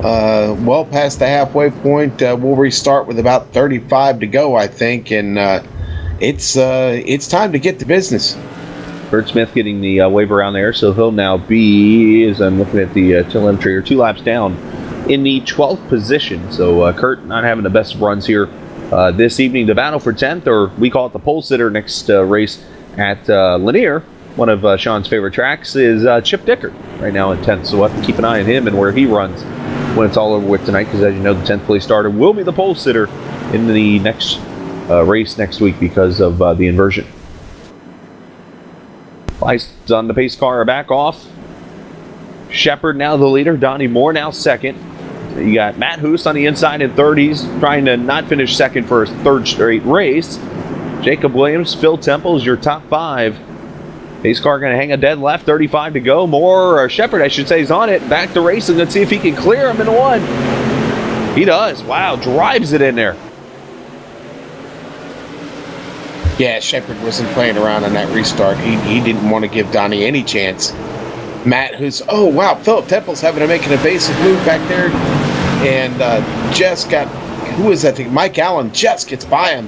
well past the halfway point. We'll restart with about 35 to go, I think, and it's time to get to business. Kurt Smith getting the wave around there, so he'll now be, as I'm looking at the telemetry, 2 laps down in the 12th position. So Kurt not having the best runs here this evening. The battle for 10th, or we call it the pole sitter next race at Lanier, one of Sean's favorite tracks, is Chip Dickert right now in 10th. So we'll have to keep an eye on him and where he runs when it's all over with tonight, because as you know, the 10th place starter will be the pole sitter in the next race next week because of the inversion. Lights on the pace car are back off. Shepard now the leader. Donnie Moore now second. You got Matt Hoos on the inside in 30s, trying to not finish second for his 3rd straight race. Jacob Williams, Phil Temple is your top 5. Pace car going to hang a dead left, 35 to go. Moore, or Shepard, I should say, is on it. Back to racing. Let's see if he can clear him in 1. He does. Wow, drives it in there. Yeah, Shepard wasn't playing around on that restart. He didn't want to give Donnie any chance. Matt, oh wow, Philip Temple's having to make an evasive move back there, and Jess got, who is that thing? Mike Allen just gets by him.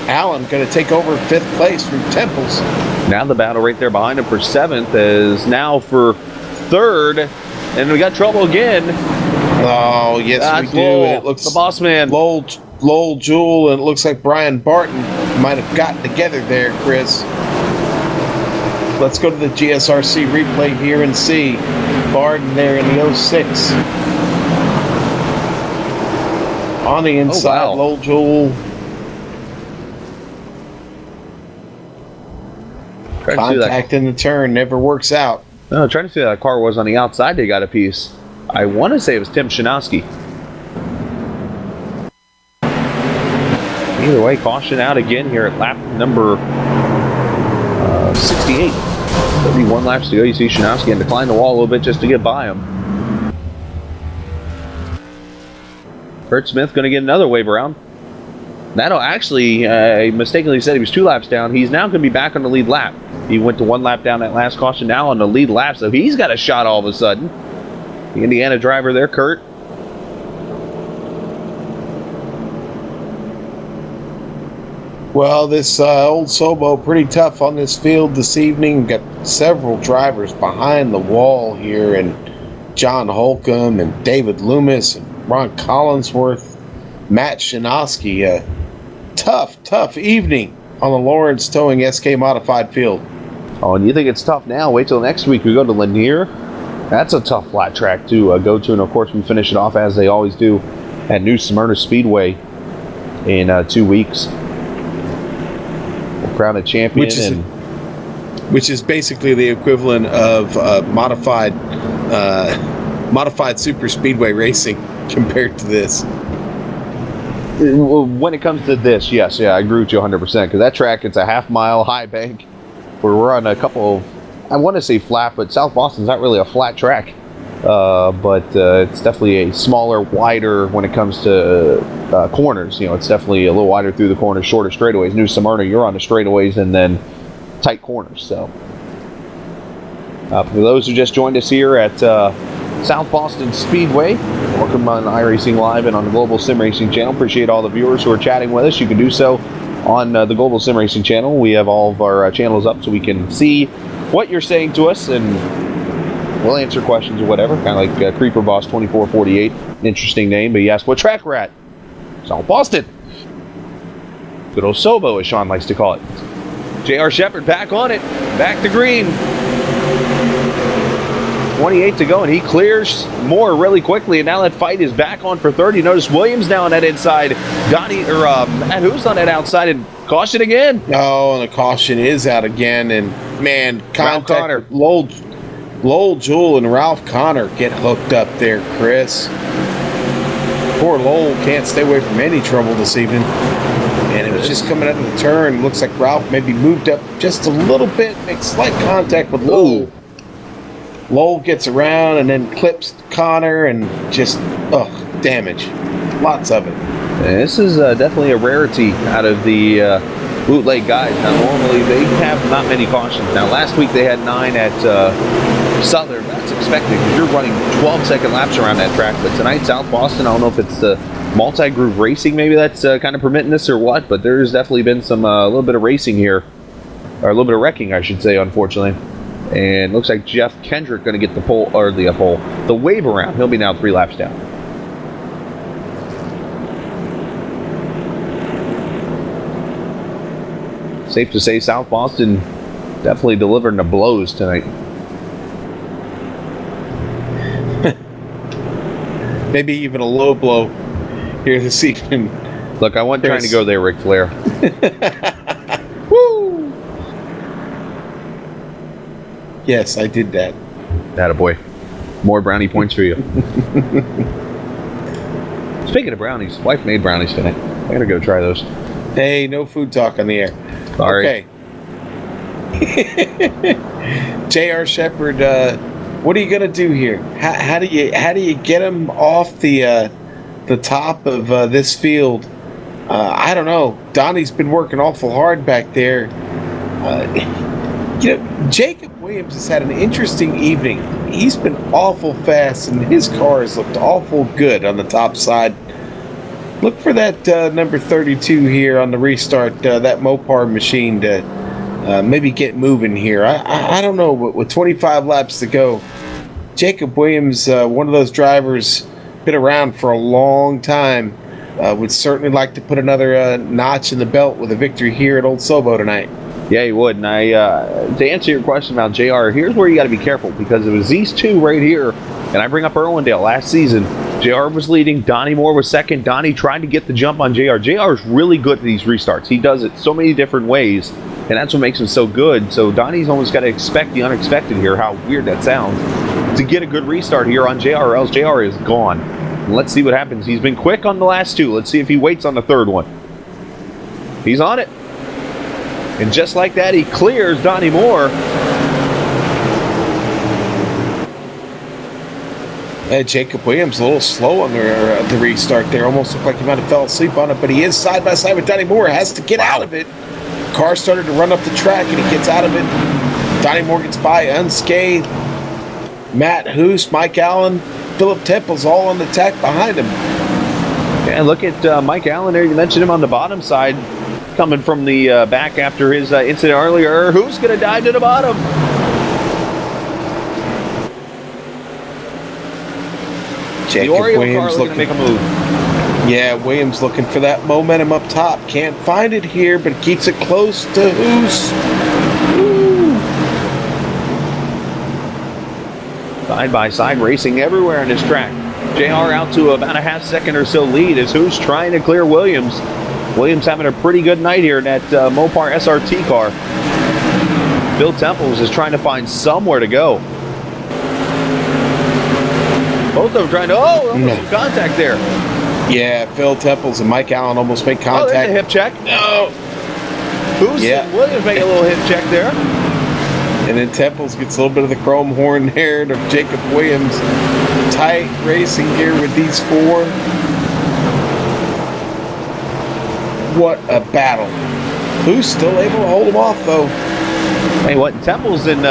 Allen going to take over 5th place from Temples. Now the battle right there behind him for 7th is now for 3rd, and we got trouble again. Oh yes, That's we do. Lowell, And it looks the boss man. Lowell Jewell, and it looks like Brian Barton might have gotten together there, Chris. Let's go to the GSRC replay here and see Barton there in the 06. On the inside, wow. Lowell Jewell. Contact in the turn never works out. No, trying to see how that car was on the outside. They got a piece. I want to say it was Tim Shinowski. Either way, caution out again here at lap number 68. 31 laps to go. You see Shinowski and decline the wall a little bit just to get by him. Kurt Smith going to get another wave around. That'll actually, I mistakenly said he was 2 laps down. He's now going to be back on the lead lap. He went to 1 lap down that last caution, now on the lead lap, so he's got a shot all of a sudden. The Indiana driver there, Kurt. Well, this old Sobo pretty tough on this field this evening. Got several drivers behind the wall here, and John Holcomb and David Loomis and Ron Collinsworth, Matt Shinowski. Tough evening on the Lawrence Towing SK Modified field. Oh, and you think it's tough now? Wait till next week. We go to Lanier. That's a tough flat track to go to, and of course we finish it off as they always do at New Smyrna Speedway in 2 weeks. We'll crown a champion, which is basically the equivalent of modified super speedway racing compared to this. When it comes to this, yes, I agree with you 100%, because that track, it's a half-mile high bank where we're on a couple of, I want to say flat, but South Boston's not really a flat track, but it's definitely a smaller, wider when it comes to corners. It's definitely a little wider through the corners, shorter straightaways. New Smyrna, you're on the straightaways and then tight corners. So for those who just joined us here at South Boston Speedway, welcome on iRacing Live and on the Global Sim Racing channel. Appreciate all the viewers who are chatting with us. You can do so on the Global Sim Racing channel. We have all of our channels up so we can see what you're saying to us, and we'll answer questions or whatever, kind of like Creeper Boss 2448. Interesting name, but he asked what track we're at. South Boston. Good old Sobo, as Sean likes to call it. J.R. Shepard back on it, back to green. 28 to go, and he clears more really quickly, and now that fight is back on for 30. Notice Williams now on that inside. Matt Who's on that outside, and caution again. Oh, and the caution is out again, and man, contact Lowell Jewell and Ralph Connor get hooked up there, Chris. Poor Lowell can't stay away from any trouble this evening, and it was just coming out of the turn. Looks like Ralph maybe moved up just a little bit, makes slight contact with Lowell. Lowell gets around and then clips Connor, and just, damage. Lots of it. And this is definitely a rarity out of the bootleg guys. Now, normally they have not many cautions. Now, last week they had 9 at Southern. That's expected because you're running 12-second laps around that track. But tonight, South Boston, I don't know if it's the multi-groove racing maybe that's kind of permitting this or what, but there's definitely been some a little bit of racing here, or a little bit of wrecking, I should say, unfortunately. And looks like Jeff Kendrick going to get the the wave around. He'll be now 3 laps down. Safe to say South Boston definitely delivering the blows tonight. Maybe even a low blow here this evening. Look, I wasn't trying to go there, Ric Flair. Woo! Yes, I did that. Attaboy. More brownie points for you. Speaking of brownies, wife made brownies tonight. I gotta go try those. Hey, no food talk on the air. Sorry. Okay. J.R. Shepard, what are you gonna do here? How do you get him off the top of this field? I don't know. Donnie's been working awful hard back there. Jacob Williams has had an interesting evening. He's been awful fast, and his car has looked awful good on the top side. Look for that number 32 here on the restart, that Mopar machine to maybe get moving here. I don't know, but with 25 laps to go, Jacob Williams, one of those drivers, been around for a long time, would certainly like to put another notch in the belt with a victory here at Old Sobo tonight. Yeah, he would. And to answer your question about JR, here's where you got to be careful, because it was these two right here, and I bring up Irwindale last season. JR was leading, Donnie Moore was second. Donnie tried to get the jump on JR. JR is really good at these restarts. He does it so many different ways, and that's what makes him so good. So Donnie's almost got to expect the unexpected here, how weird that sounds, to get a good restart here on JR, or else JR is gone. And let's see what happens. He's been quick on the last two. Let's see if he waits on the third one. He's on it. And just like that, he clears Donnie Moore. Jacob Williams a little slow on the restart there. Almost looked like he might have fell asleep on it, but he is side by side with Donnie Moore. Has to get out of it. Car started to run up the track, and he gets out of it. Donnie Moore gets by unscathed. Matt Hoos, Mike Allen, Philip Temple's all on the tack behind him. And look at Mike Allen there. You mentioned him on the bottom side, coming from the back after his incident earlier. Who's going to dive to the bottom? Jacob the Oreo Williams car looking to make a move. Yeah, Williams looking for that momentum up top. Can't find it here, but keeps it close to Hoos. Side by side racing everywhere on this track. JR out to about a half second or so lead as Hoos trying to clear Williams. Williams having a pretty good night here in that Mopar SRT car. Bill Temples is trying to find somewhere to go. Both of them trying to, almost some contact there. Yeah, Phil Temples and Mike Allen almost made contact. There's a hip check. No. Hoos and Williams make a little hip check there. And then Temples gets a little bit of the chrome horn there to Jacob Williams. Tight racing here with these four. What a battle. Who's still able to hold him off, though? Hey, what? Temples and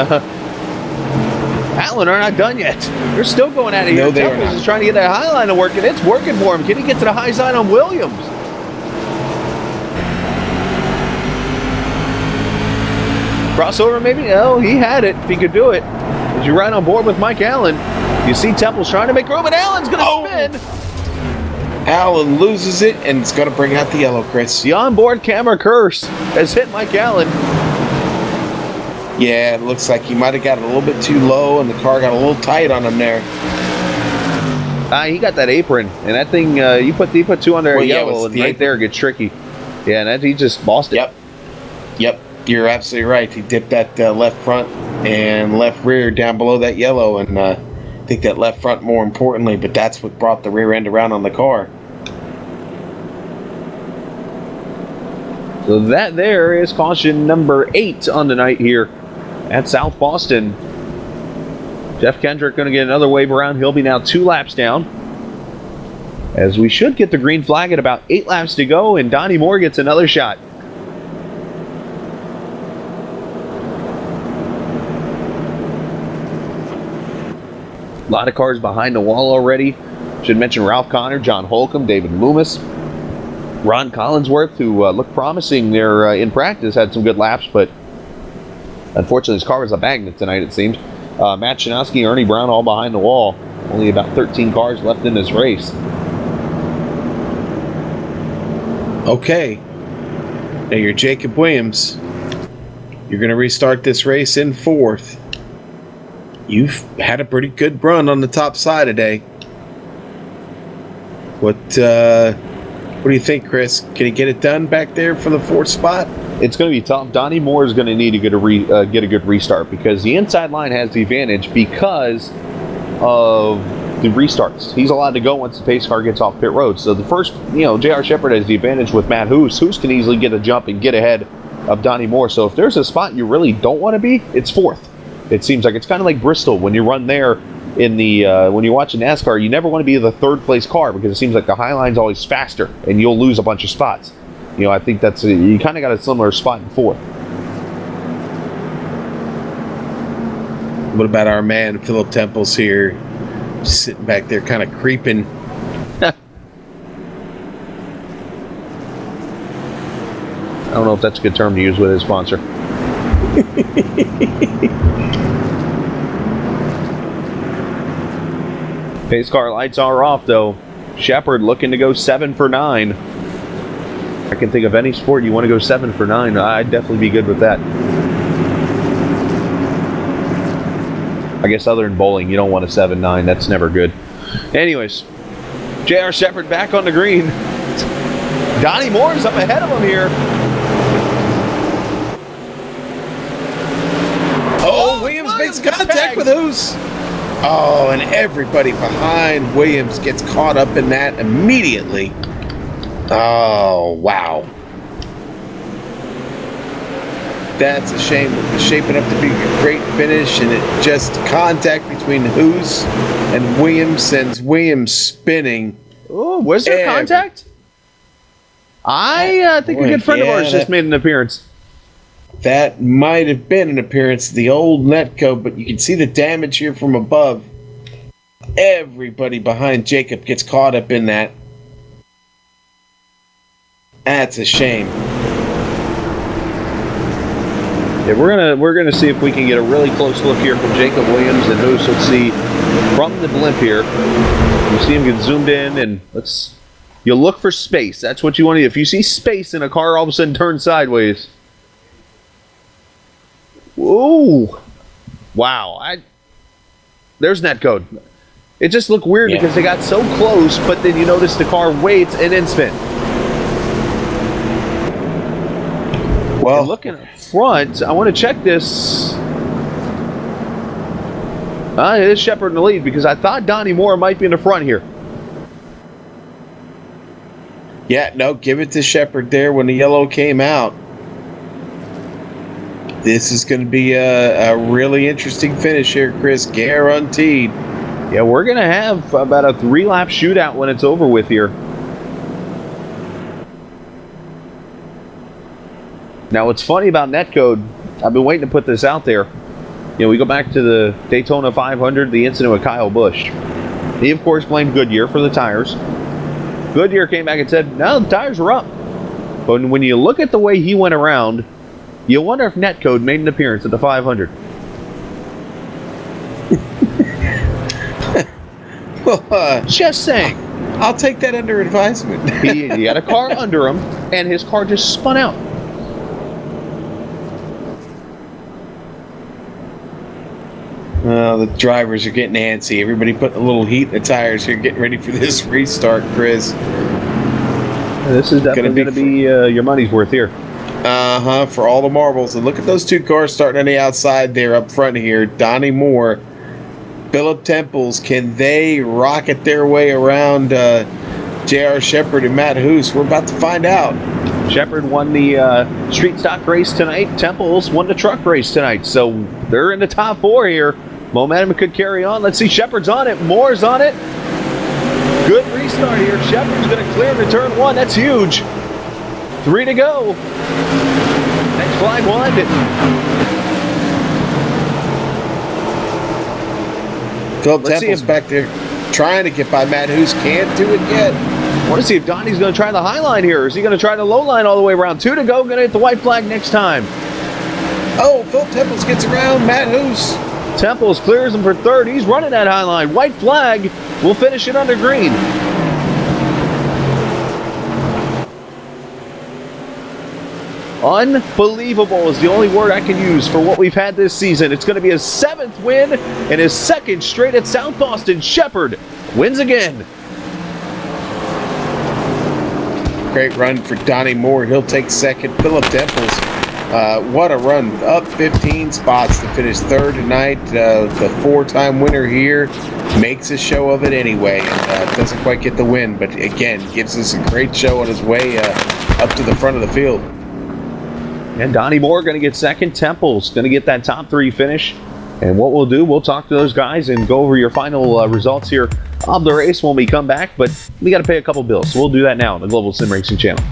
Allen are not done yet. They're still going at it here. No, they Temples is trying to get that high line to work, and it's working for him. Can he get to the high side on Williams? Crossover maybe? No, he had it if he could do it. As you ride on board with Mike Allen, you see Temples trying to make room, and Allen's going to spin. Allen loses it, and it's going to bring out the yellow, Chris. The onboard camera curse has hit Mike Allen. Yeah, it looks like he might have got it a little bit too low, and the car got a little tight on him there. He got that apron, and that thing, you put two under a yellow, and right there it gets tricky. Yeah, and he just lost it. Yep, you're absolutely right. He dipped that left front and left rear down below that yellow, and I think that left front more importantly, but that's what brought the rear end around on the car. So that there is caution number 8 on the night here at South Boston. Jeff Kendrick going to get another wave around. He'll be now 2 laps down. As we should get the green flag at about 8 laps to go, and Donnie Moore gets another shot. A lot of cars behind the wall already. Should mention Ralph Connor, John Holcomb, David Loomis, Ron Collinsworth, who looked promising there in practice, had some good laps, but unfortunately his car was a magnet tonight, it seems. Matt Shinowski, Ernie Brown, all behind the wall. Only about 13 cars left in this race. Okay. Now you're Jacob Williams. You're going to restart this race in 4th. You've had a pretty good run on the top side today. What do you think, Chris? Can he get it done back there for the 4th spot? It's going to be tough. Donnie Moore is going to need to get a good restart, because the inside line has the advantage because of the restarts. He's allowed to go once the pace car gets off pit road. So the first, J.R. Shepard has the advantage with Matt Hoos. Hoos can easily get a jump and get ahead of Donnie Moore. So if there's a spot you really don't want to be, it's 4th. It seems like it's kind of like Bristol when you run there in the when you watch a NASCAR. You never want to be the 3rd place car, because it seems like the high line's always faster and you'll lose a bunch of spots. I think you kind of got a similar spot in 4th. What about our man Philip Temples here, just sitting back there, kind of creeping? I don't know if that's a good term to use with his sponsor. Pace car lights are off, though. Shepard looking to go 7 for 9. I can think of any sport you want to go 7 for 9. I'd definitely be good with that. I guess other than bowling, you don't want a 7-9. That's never good. Anyways, J.R. Shepard back on the green. Donnie Moore's up ahead of him here. Oh, Williams makes contact with who's? Oh, and everybody behind Williams gets caught up in that immediately. Oh, wow. That's a shame. It was shaping up to be a great finish, and it just contact between Hoos and Williams sends Williams spinning. Oh, was there contact? I think a good friend of ours just made an appearance. That might have been an appearance of the old Netco, but you can see the damage here from above. Everybody behind Jacob gets caught up in that. That's a shame. Yeah, we're gonna see if we can get a really close look here from Jacob Williams and Moose. Let's see from the blimp here. You see him get zoomed in, and you look for space. That's what you want to do. If you see space in a car, all of a sudden turn sideways. Whoa! Wow! There's net code. It just looked weird because they got so close, but then you notice the car waits and then spin. Well, looking up front, I want to check this. It is Shepard in the lead because I thought Donnie Moore might be in the front here. Yeah, no, give it to Shepard there when the yellow came out. This is going to be a really interesting finish here, Chris. Guaranteed. Yeah, we're going to have about a 3-lap shootout when it's over with here. Now, what's funny about netcode, I've been waiting to put this out there. You know, we go back to the Daytona 500, the incident with Kyle Busch. He, of course, blamed Goodyear for the tires. Goodyear came back and said, no, the tires were up. But when you look at the way he went around, you wonder if netcode made an appearance at the 500. Well, just saying. I'll take that under advisement. he had a car under him, and his car just spun out. The drivers are getting antsy. Everybody putting a little heat in the tires here, getting ready for this restart, Chris. This is definitely going to be your money's worth here. For all the marbles. And look at those two cars starting on the outside there up front here. Donnie Moore, Philip Temples. Can they rocket their way around J.R. Shepard and Matt Hoos? We're about to find out. Shepard won the street stock race tonight. Temples won the truck race tonight. So they're in the top 4 here. Momentum could carry on. Let's see. Shepard's on it. Moore's on it. Good restart here. Shepard's going to clear into turn 1. That's huge. 3 to go. Next flag will end it. Philip Temple's back there trying to get by Matt Hoos. Can't do it yet. I want to see if Donnie's going to try the high line here. Is he going to try the low line all the way around? 2 to go. Going to hit the white flag next time. Oh, Philip Temples gets around Matt Hoos. Temples clears him for 3rd. He's running that high line. White flag. We'll finish it under green. Unbelievable is the only word I can use for what we've had this season. It's going to be his 7th win and his 2nd straight at South Boston. Shepard wins again. Great run for Donnie Moore. He'll take 2nd. Philip Temples, what a run. Up 15 spots to finish 3rd tonight. The 4-time winner here makes a show of it anyway. Doesn't quite get the win, but again, gives us a great show on his way up to the front of the field. And Donnie Moore going to get 2nd. Temple's going to get that top 3 finish. And what we'll do, we'll talk to those guys and go over your final results here of the race when we come back. But we got to pay a couple bills, so we'll do that now on the Global Sim Racing Channel.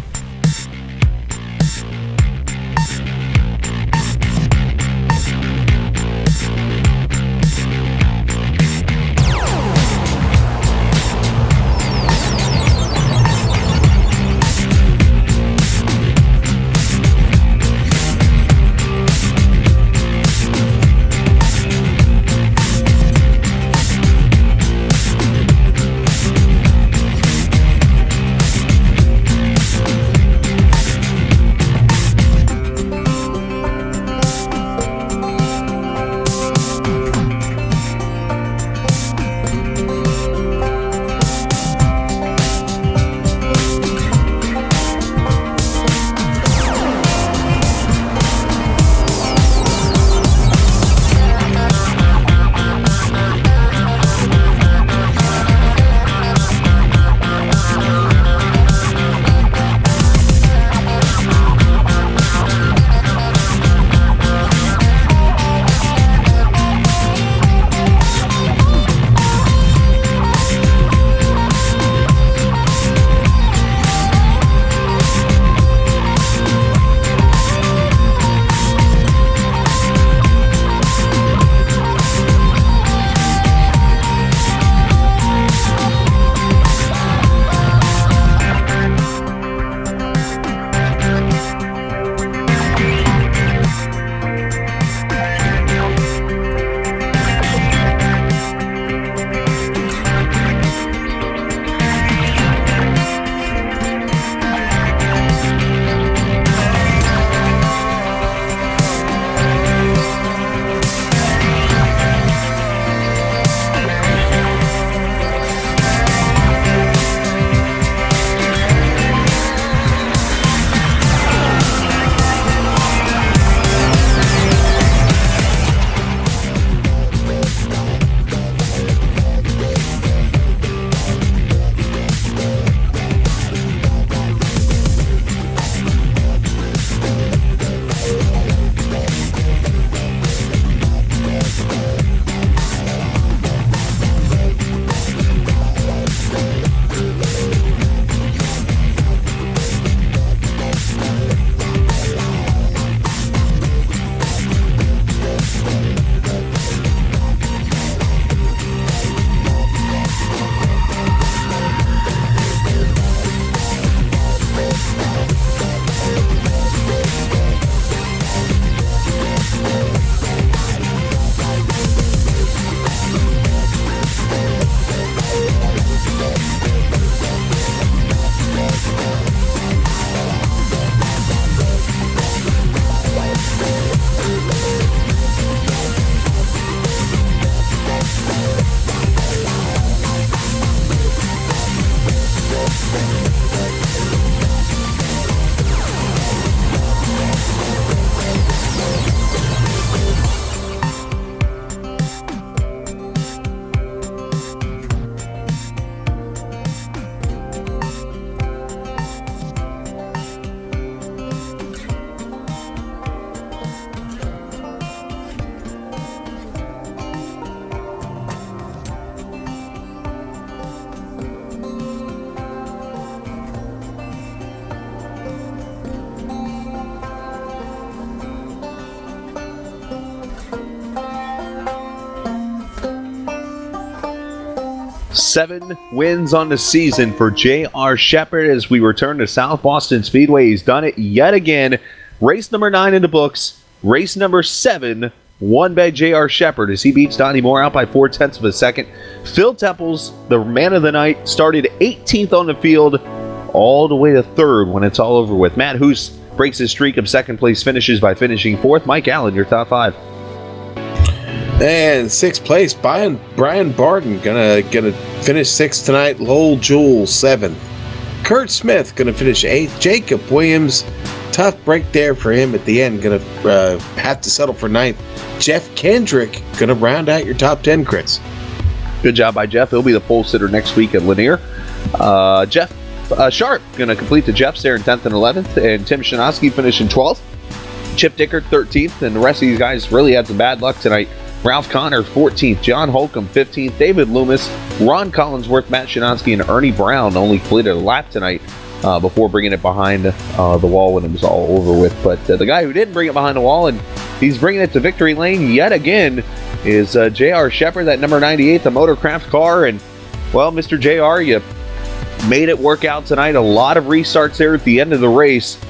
7 wins on the season for J.R. Shepherd as we return to South Boston Speedway. He's done it yet again. Race number 9 in the books. Race number 7 won by J.R. Shepherd as he beats Donnie Moore out by 0.4 of a second. Phil Temples, the man of the night, started 18th on the field all the way to 3rd when it's all over with. Matt Hoos breaks his streak of second place finishes by finishing 4th. Mike Allen, your top 5. And 6th place, Brian Barden gonna finish 6th tonight. Lowell Jewell 7th. Kurt Smith gonna finish 8th. Jacob Williams, tough break there for him at the end. Gonna have to settle for 9th. Jeff Kendrick gonna round out your top 10, Chris. Good job by Jeff. He'll be the pole sitter next week at Lanier. Jeff Sharp gonna complete the Jeffs there in 10th and 11th, and Tim Shinosky finishing 12th. Chip Dickert 13th, and the rest of these guys really had some bad luck tonight. Ralph Connor 14th, John Holcomb 15th, David Loomis, Ron Collinsworth, Matt Shinosky, and Ernie Brown only completed a lap tonight before bringing it behind the wall when it was all over with. But the guy who didn't bring it behind the wall, and he's bringing it to victory lane yet again, is J.R. Shepherd, that number 98, the Motorcraft car. And, well, Mr. J.R., you made it work out tonight. A lot of restarts there at the end of the race.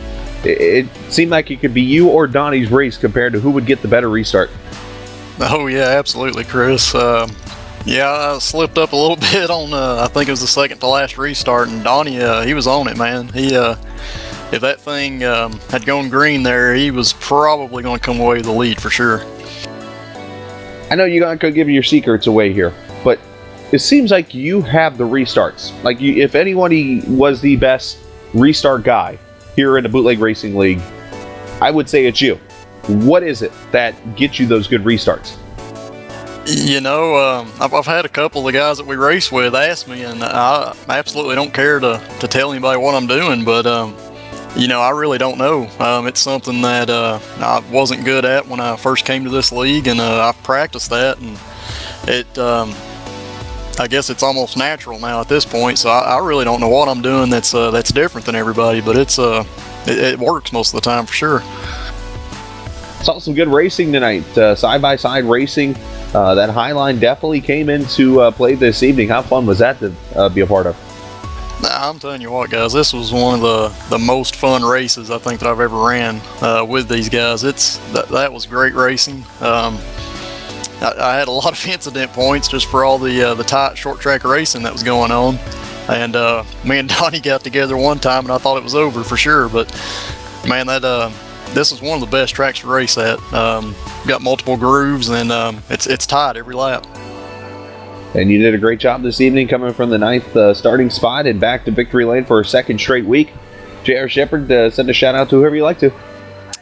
It seemed like it could be you or Donnie's race compared to who would get the better restart. Oh, yeah, absolutely, Chris. Yeah, I slipped up a little bit on, I think it was the second to last restart, and Donnie, he was on it, man. He, if that thing had gone green there, he was probably going to come away with the lead for sure. I know you're not going to give your secrets away here, but it seems like you have the restarts. Like, if anybody was the best restart guy here in the Bootleg Racing League, I would say it's you. What is it that gets you those good restarts? You know, I've had a couple of the guys that we race with ask me, and I absolutely don't care to tell anybody what I'm doing, but, you know, I really don't know. It's something that I wasn't good at when I first came to this league, and I've practiced that, and it, I guess it's almost natural now at this point, so I really don't know what I'm doing that's different than everybody, but it works most of the time for sure. Saw some good racing tonight, side-by-side racing. That high line definitely came into play this evening. How fun was that to be a part of? I'm telling you what, guys, this was one of the most fun races I think that I've ever ran with these guys. That was great racing. I had a lot of incident points just for all the tight short track racing that was going on, and me and Donnie got together one time and I thought it was over for sure, but man, this is one of the best tracks to race at. Got multiple grooves, and it's tight every lap. And you did a great job this evening, coming from the 9th starting spot and back to victory lane for a second straight week. J.R. Shepherd, send a shout out to whoever you like to.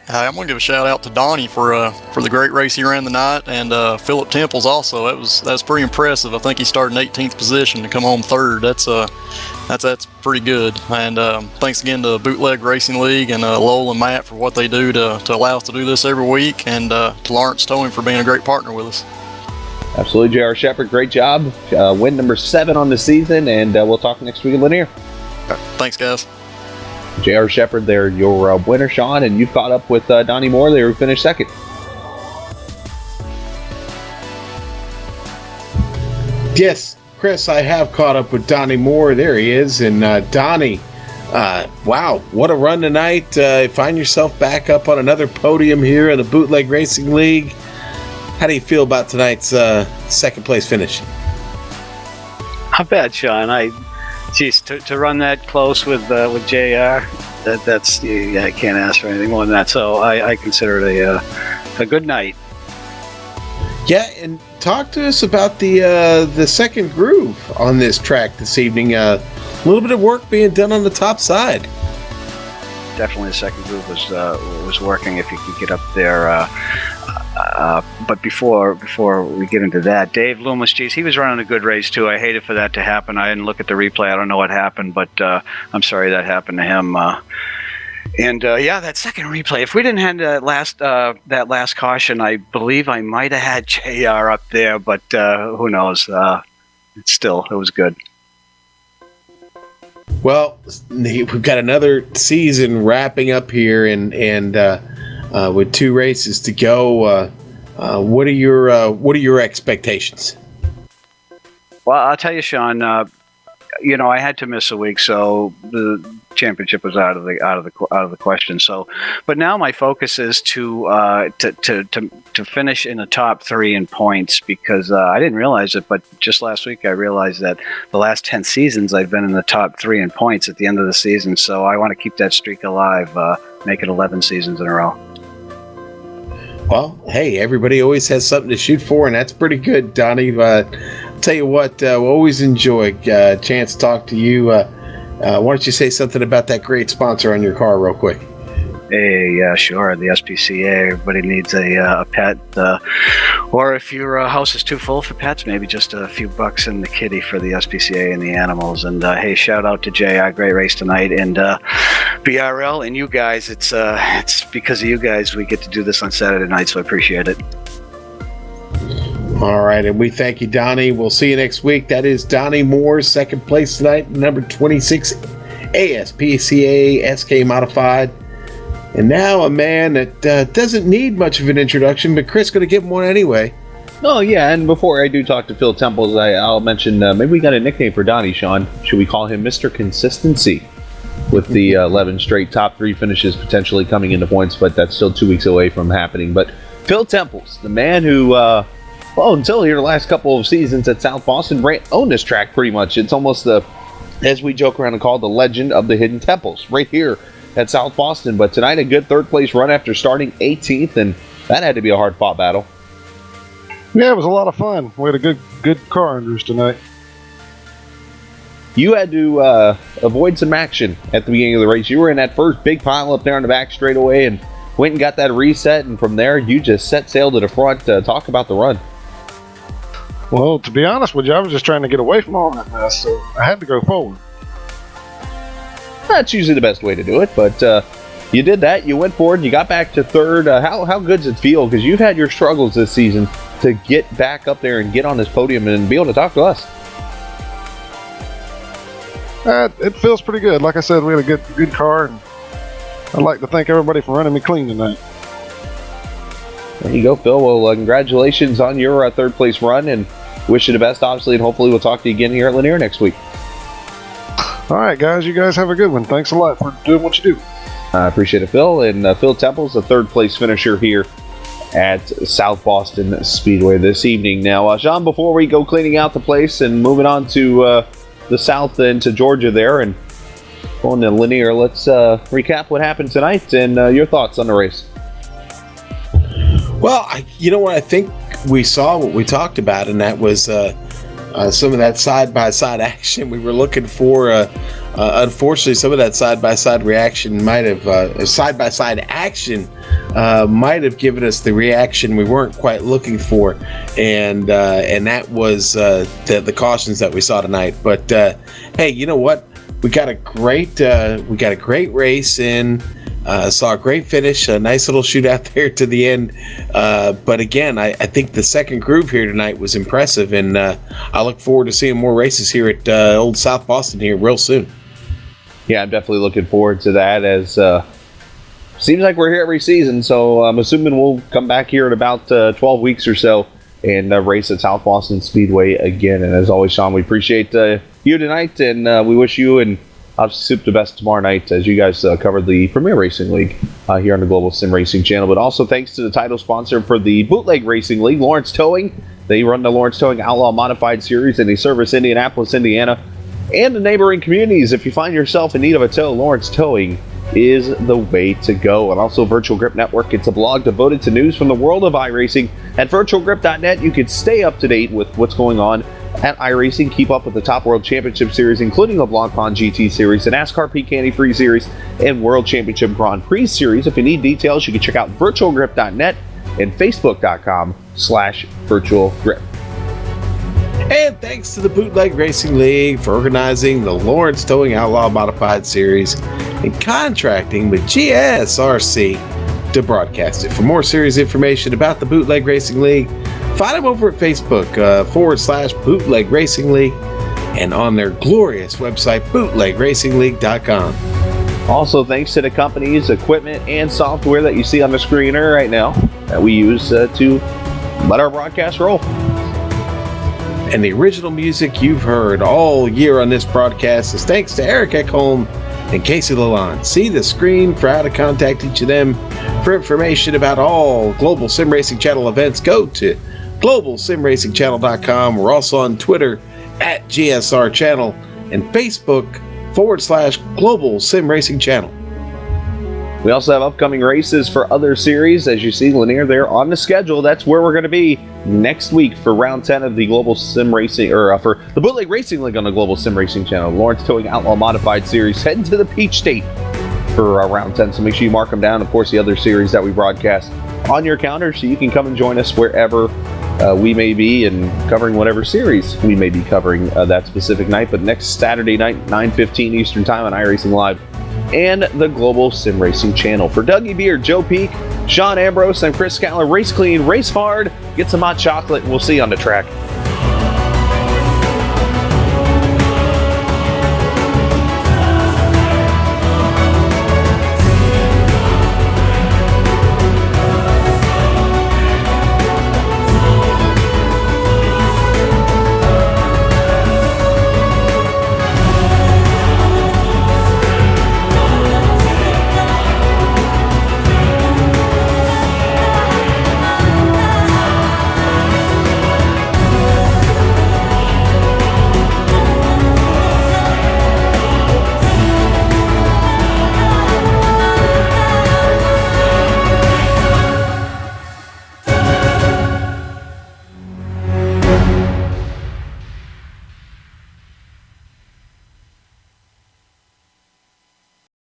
I'm going to give a shout out to Donnie for the great race he ran tonight, and Philip Temples also. That was pretty impressive. I think he started in 18th position to come home 3rd. That's pretty good. And thanks again to Bootleg Racing League and Lowell and Matt for what they do to allow us to do this every week, and to Lawrence Towing for being a great partner with us. Absolutely, J.R. Shepherd, great job. Win number 7 on the season, and we'll talk next week at Lanier. Thanks, guys. J.R. Shepherd there, your winner, Sean, and you've caught up with Donnie Moore there, who finished 2nd. Yes, Chris, I have caught up with Donnie Moore. There he is. And Donnie, wow, what a run tonight. Find yourself back up on another podium here in the Bootleg Racing League. How do you feel about tonight's second place finish? Not bad, Sean. To run that close with JR, that's I can't ask for anything more than that. So I consider it a good night. Yeah, and talk to us about the second groove on this track this evening. A little bit of work being done on the top side. Definitely, the second groove was working. If you could get up there. But before we get into that, Dave Loomis, geez, he was running a good race too. I hated for that to happen. I didn't look at the replay. I don't know what happened, but I'm sorry that happened to him. Yeah, that second replay. If we didn't have that last caution, I believe I might have had JR up there, but who knows? It was good. Well, we've got another season wrapping up here, and with 2 races to go, what are your expectations? Well, I'll tell you, Sean. I had to miss a week, so the championship was out of the question. So, but now my focus is to finish in the top 3 in points, because I didn't realize it, but just last week I realized that the last 10 seasons I've been in the top 3 in points at the end of the season. So I want to keep that streak alive, make it 11 seasons in a row. Well, hey, everybody always has something to shoot for, and that's pretty good, Donnie. Tell you what, we always enjoy a chance to talk to you. Why don't you say something about that great sponsor on your car real quick? Hey, yeah, sure. The SPCA. Everybody needs a pet, or if your house is too full for pets, maybe just a few bucks in the kitty for the SPCA and the animals. And hey, shout out to JR, great race tonight, and BRL and you guys. It's because of you guys we get to do this on Saturday night, so I appreciate it. All right, and we thank you, Donnie. We'll see you next week. That is Donnie Moore, second place tonight, number 26, ASPCA SK Modified. And now a man that doesn't need much of an introduction, but Chris going to give him one anyway. Oh, yeah, and before I do talk to Phil Temples, I'll mention maybe we got a nickname for Donnie, Sean. Should we call him Mr. Consistency? With the 11 straight top 3 finishes potentially coming into points, but that's still 2 weeks away from happening. But Phil Temples, the man who, until here the last couple of seasons at South Boston, owned this track pretty much. It's almost as we joke around and call it, the legend of the hidden temples right here at South Boston. But tonight, a good third place run after starting 18th, and that had to be a hard fought battle. Yeah, it was a lot of fun. We had a good car unders tonight. You had to avoid some action at the beginning of the race. You were in that first big pile up there on the back straightaway and went and got that reset, and from there you just set sail to the front. Talk about the run. Well, to be honest with you, I was just trying to get away from all that mess, so I had to go forward. That's usually the best way to do it, but you did that. You went forward, you got back to third. How good does it feel? Because you've had your struggles this season to get back up there and get on this podium and be able to talk to us. It feels pretty good. Like I said, we had a good car, and I'd like to thank everybody for running me clean tonight. There you go, Phil. Well, congratulations on your third place run, and wish you the best, obviously, and hopefully we'll talk to you again here at Lanier next week. All right, guys. You guys have a good one. Thanks a lot for doing what you do. I appreciate it, Phil. And Phil Temples, the third place finisher here at South Boston Speedway this evening. Now, Sean, before we go cleaning out the place and moving on to the south into Georgia there and going to Lanier, let's recap what happened tonight and your thoughts on the race. Well, you know what? I think we saw what we talked about, and that was some of that side-by-side action we were looking for. Unfortunately, some of that side-by-side reaction might have side-by-side action might have given us the reaction we weren't quite looking for, and that was the cautions that we saw tonight. But hey, you know what? We got a great race in. Saw a great finish, a nice little shootout there to the end. But again, I think the second group here tonight was impressive, and I look forward to seeing more races here at Old South Boston here real soon. Yeah, I'm definitely looking forward to that, as seems like we're here every season, so I'm assuming we'll come back here in about 12 weeks or so and race at South Boston Speedway again. And as always, Sean, we appreciate you tonight, and we wish you and obviously the best tomorrow night as you guys cover the Premier Racing League here on the Global Sim Racing channel. But also thanks to the title sponsor for the Bootleg Racing League, Lawrence Towing. They run the Lawrence Towing Outlaw Modified Series, and they service Indianapolis, Indiana, and the neighboring communities. If you find yourself in need of a tow, Lawrence Towing is the way to go. And also Virtual Grip Network. It's a blog devoted to news from the world of iRacing. At virtualgrip.net, you can stay up to date with what's going on at iRacing. Keep up with the top World Championship Series, including the Blanc Pond GT Series, the NASCAR Pecan Free Series, and World Championship Grand Prix Series. If you need details, you can check out virtualgrip.net and facebook.com/virtualgrip. And thanks to the Bootleg Racing League for organizing the Lawrence Towing Outlaw Modified Series and contracting with GSRC to broadcast it. For more series information about the Bootleg Racing League, find them over at Facebook /Bootleg Racing League and on their glorious website, bootlegracingleague.com. Also, thanks to the companies, equipment, and software that you see on the screen right now that we use to let our broadcast roll. And the original music you've heard all year on this broadcast is thanks to Eric Ekholm and Casey Lalonde. See the screen for how to contact each of them. For information about all Global Sim Racing Channel events, go to globalsimracingchannel.com. We're also on Twitter at GSR Channel and Facebook.com/Global Sim Racing Channel. We also have upcoming races for other series. As you see, Lanier there on the schedule. That's where we're going to be next week for round 10 of the Global Sim Racing, or for the Bootleg Racing League on the Global Sim Racing Channel. Lawrence Towing Outlaw Modified Series heading to the Peach State for round 10. So make sure you mark them down. Of course, the other series that we broadcast on your calendar, so you can come and join us wherever we may be and covering whatever series we may be covering that specific night. But next Saturday night, 9:15 Eastern Time on iRacing Live and the Global Sim Racing Channel. For Dougie Beard, Joe Peak, Sean Ambrose, I'm Chris Scattler. Race clean, race hard, get some hot chocolate, and we'll see you on the track.